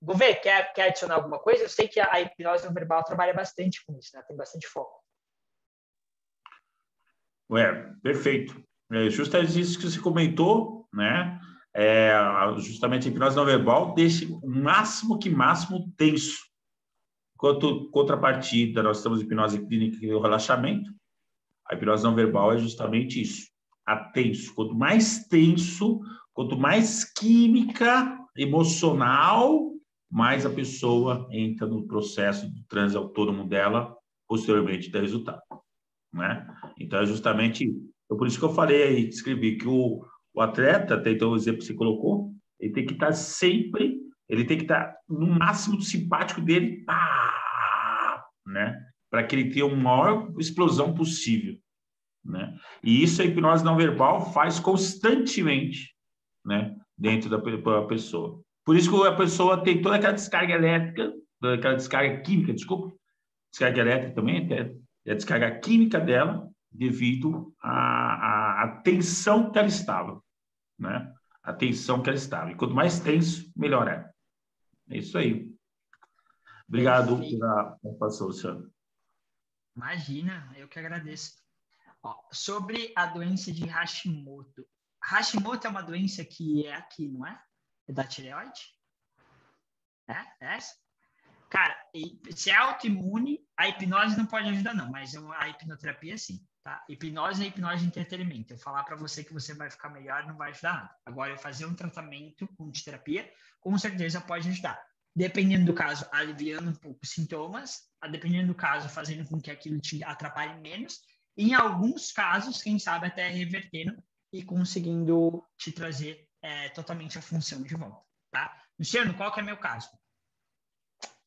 Gouveia, quer adicionar alguma coisa? Eu sei que a hipnose não verbal trabalha bastante com isso, né? Tem bastante foco. Perfeito. Justamente isso que você comentou, né? Justamente a hipnose não verbal deixa o máximo tenso. Enquanto contrapartida, nós temos hipnose clínica e o relaxamento. A hipnose não verbal é justamente isso, a tenso. Quanto mais tenso, quanto mais química emocional, mais a pessoa entra no processo do transe autônomo dela, posteriormente dá resultado, né? Então, é justamente isso. Então, por isso que eu falei aí, escrevi que o atleta, então o exemplo que você colocou, ele tem que estar sempre, ele tem que estar no máximo do simpático dele, né? Para que ele tenha a maior explosão possível, né? E isso a hipnose não verbal faz constantemente, né? Dentro da pessoa. Por isso que a pessoa tem toda aquela descarga elétrica, aquela descarga química, desculpa, descarga elétrica também, é a descarga química dela devido à tensão que ela estava, né? A tensão que ela estava. E quanto mais tenso, melhor é. É isso aí. Obrigado pela participação, Luciano. Imagina, eu que agradeço. Ó, sobre a doença de Hashimoto. Hashimoto é uma doença que é aqui, não é? É da tireoide? É essa? Cara, se é autoimune, a hipnose não pode ajudar, não, mas a hipnoterapia sim, tá? Hipnose é hipnose de entretenimento. Eu falar para você que você vai ficar melhor não vai ajudar nada. Agora, eu fazer um tratamento com terapia, com certeza pode ajudar. Dependendo do caso, aliviando um pouco os sintomas, dependendo do caso, fazendo com que aquilo te atrapalhe menos, e em alguns casos, quem sabe até revertendo e conseguindo te trazer totalmente a função de volta, tá? Luciano, qual que é meu caso?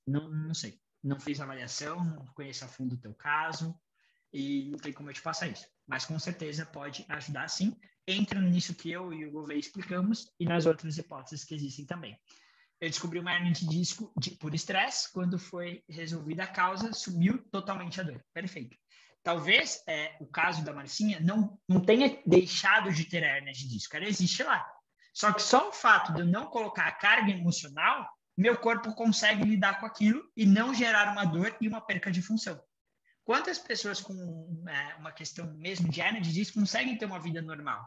Não sei. Não fiz avaliação, não conheço a fundo o teu caso e não tem como eu te passar isso. Mas com certeza pode ajudar sim. Entra nisso que eu e o Gouveia explicamos e nas outras hipóteses que existem também. Eu descobri uma hernia de disco por estresse. Quando foi resolvida a causa, sumiu totalmente a dor. Perfeito. Talvez o caso da Marcinha não tenha deixado de ter a hérnia de disco, ela existe lá. Só que só o fato de eu não colocar a carga emocional, meu corpo consegue lidar com aquilo e não gerar uma dor e uma perca de função. Quantas pessoas com uma questão mesmo de hérnia de disco conseguem ter uma vida normal?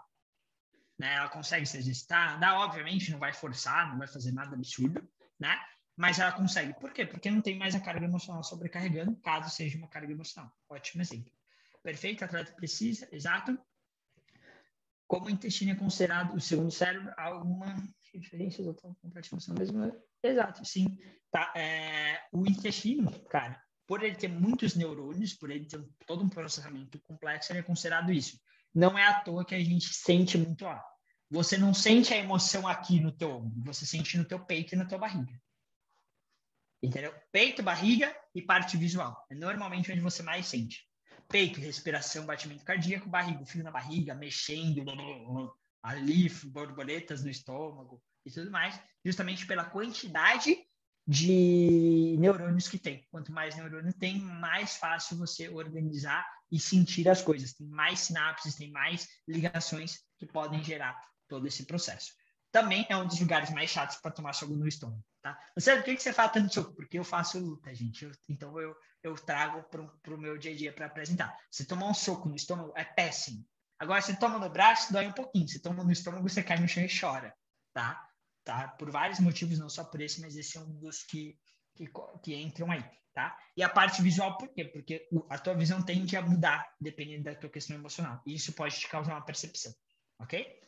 Né? Ela consegue se exercitar, obviamente não vai forçar, não vai fazer nada absurdo, né? Mas ela consegue. Por quê? Porque não tem mais a carga emocional sobrecarregando, caso seja uma carga emocional. Ótimo exemplo. Perfeito, atleta precisa, exato. Como o intestino é considerado o segundo cérebro, há alguma referência do compartimentação mesmo? Exato, sim. Tá, o intestino, cara, por ele ter muitos neurônios, por ele ter todo um processamento complexo, ele é considerado isso. Não é à toa que a gente sente muito lá. Você não sente a emoção aqui no teu ombro, você sente no teu peito e na tua barriga. Entendeu? Peito, barriga e parte visual. É normalmente onde você mais sente. Peito, respiração, batimento cardíaco, barriga, frio na barriga, mexendo, ali, borboletas no estômago e tudo mais, justamente pela quantidade de neurônios que tem. Quanto mais neurônio tem, mais fácil você organizar e sentir as coisas. Tem mais sinapses, tem mais ligações que podem gerar todo esse processo. Também é um dos lugares mais chatos para tomar soco no estômago, tá? Você sabe por que você fala tanto soco? Porque eu faço luta, gente. Então eu trago para o meu dia a dia para apresentar. Você tomar um soco no estômago é péssimo. Agora, você toma no braço, dói um pouquinho. Você toma no estômago, você cai no chão e chora, tá? Por vários motivos, não só por esse, mas esse é um dos que entram aí, tá? E a parte visual, por quê? Porque a tua visão tende a mudar, dependendo da tua questão emocional. E isso pode te causar uma percepção, ok?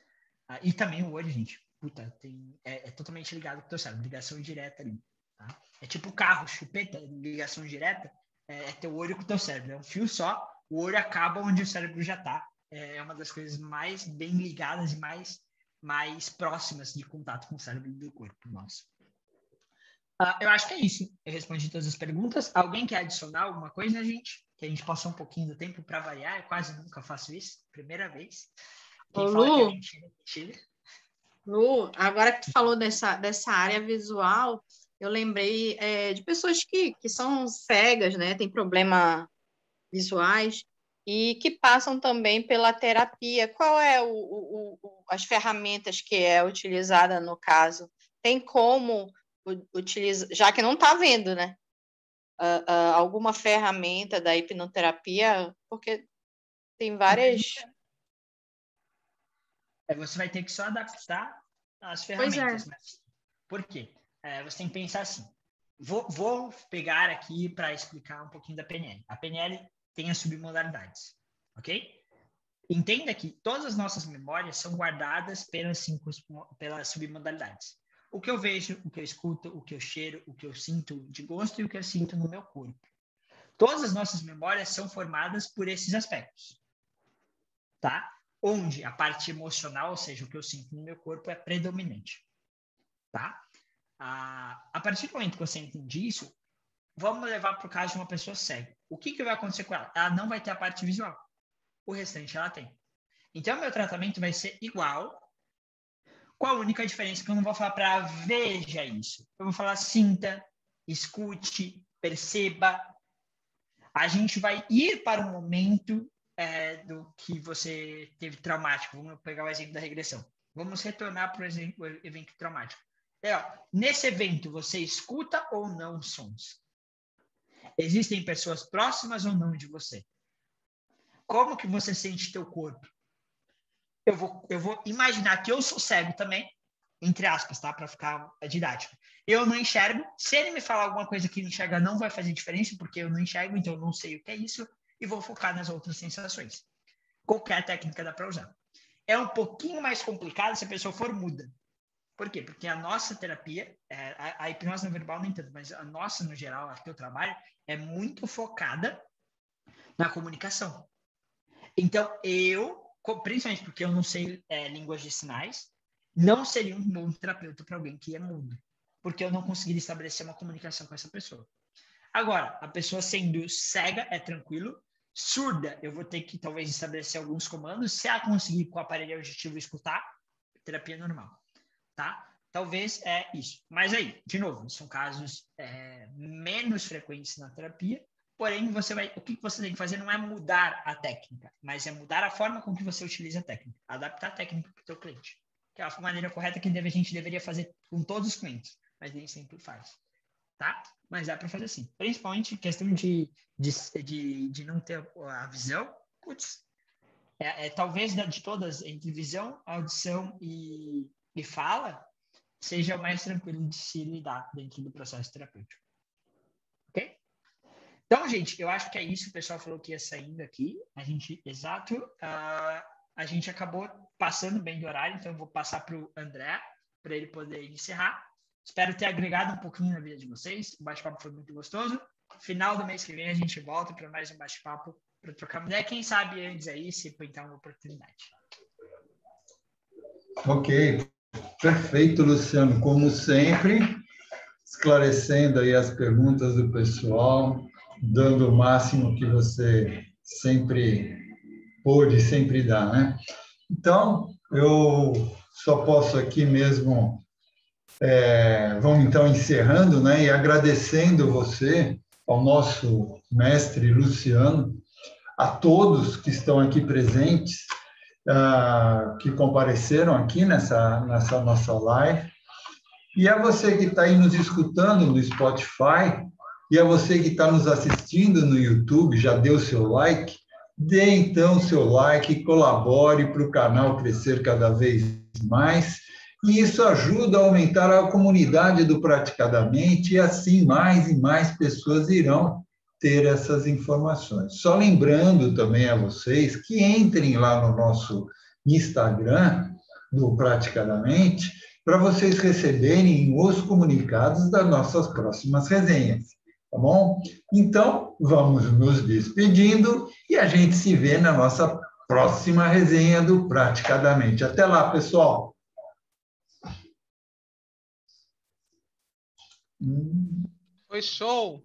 E também o olho, gente. Puta, é totalmente ligado com o teu cérebro, ligação direta ali, tá? É tipo carro, chupeta, ligação direta, é teu olho com o teu cérebro, é um fio só, o olho acaba onde o cérebro já tá. É uma das coisas mais bem ligadas e mais próximas de contato com o cérebro do corpo nosso. Eu acho que é isso. Eu respondi todas as perguntas. Alguém quer adicionar alguma coisa, gente? Que a gente passou um pouquinho do tempo para variar. Eu quase nunca faço isso. Primeira vez. Quem fala que é mentira, mentira. Lu, agora que tu falou dessa área visual, eu lembrei de pessoas que são cegas, né? Tem problemas visuais e que passam também pela terapia. Qual é as ferramentas que é utilizada no caso? Tem como utilizar, já que não está vendo, né? Alguma ferramenta da hipnoterapia? Porque tem várias... Você vai ter que só adaptar as Pois ferramentas. Mas por quê? Você tem que pensar assim. Vou pegar aqui para explicar um pouquinho da PNL. A PNL tem as submodalidades, ok? Entenda que todas as nossas memórias são guardadas pelas submodalidades. O que eu vejo, o que eu escuto, o que eu cheiro, o que eu sinto de gosto e o que eu sinto no meu corpo. Todas as nossas memórias são formadas por esses aspectos, tá? Onde a parte emocional, ou seja, o que eu sinto no meu corpo, é predominante, tá? A partir do momento que você entende isso, vamos levar para o caso de uma pessoa cega. O que vai acontecer com ela? Ela não vai ter a parte visual. O restante ela tem. Então, meu tratamento vai ser igual, com a única diferença que eu não vou falar para veja isso. Eu vou falar sinta, escute, perceba. A gente vai ir para o momento do que você teve traumático. Vamos pegar o exemplo da regressão. Vamos retornar para o evento traumático. Nesse evento, você escuta ou não sons? Existem pessoas próximas ou não de você? Como que você sente teu corpo? Eu vou imaginar que eu sou cego também, entre aspas, tá? Para ficar didático. Eu não enxergo. Se ele me falar alguma coisa que ele enxerga, não vai fazer diferença, porque eu não enxergo, então eu não sei o que é isso, e vou focar nas outras sensações. Qualquer técnica dá para usar. É um pouquinho mais complicado se a pessoa for muda. Por quê? Porque a nossa terapia, a hipnose não verbal nem tanto, mas a nossa, no geral, a que eu trabalho, é muito focada na comunicação. Então, principalmente porque eu não sei línguas de sinais, não seria um bom terapeuta para alguém que é mudo, porque eu não conseguiria estabelecer uma comunicação com essa pessoa. Agora, a pessoa sendo cega é tranquilo, surda, eu vou ter que talvez estabelecer alguns comandos, se ela conseguir com o aparelho auditivo escutar, terapia normal, tá? Talvez isso. Mas aí, de novo, são casos menos frequentes na terapia, porém o que você tem que fazer não é mudar a técnica, mas é mudar a forma com que você utiliza a técnica, adaptar a técnica para o teu cliente, que é a maneira correta que a gente deveria fazer com todos os clientes, mas nem sempre faz, tá? Mas dá para fazer assim, principalmente questão de não ter a visão, putz, talvez de todas, entre visão, audição e fala, seja o mais tranquilo de se lidar dentro do processo terapêutico. Ok? Então, gente, eu acho que é isso. O pessoal falou que ia saindo aqui. A gente acabou passando bem do horário, então eu vou passar para o André, para ele poder encerrar. Espero ter agregado um pouquinho na vida de vocês. O bate-papo foi muito gostoso. Final do mês que vem a gente volta para mais um bate-papo para trocar uma ideia. Quem sabe antes aí se pintar uma oportunidade. Ok, perfeito, Luciano. Como sempre, esclarecendo aí as perguntas do pessoal, dando o máximo que você sempre pôde, sempre dá, né? Então, eu só posso aqui mesmo, vamos então encerrando, né? E agradecendo você, ao nosso mestre Luciano, a todos que estão aqui presentes, que compareceram aqui nessa nossa live, e a você que está aí nos escutando no Spotify, e a você que está nos assistindo no YouTube, já deu seu like, dê então seu like, colabore para o canal crescer cada vez mais, e isso ajuda a aumentar a comunidade do Praticadamente, e assim mais e mais pessoas irão ter essas informações. Só lembrando também a vocês que entrem lá no nosso Instagram, do Praticadamente, para vocês receberem os comunicados das nossas próximas resenhas, tá bom? Então, vamos nos despedindo e a gente se vê na nossa próxima resenha do Praticadamente. Até lá, pessoal! Foi show!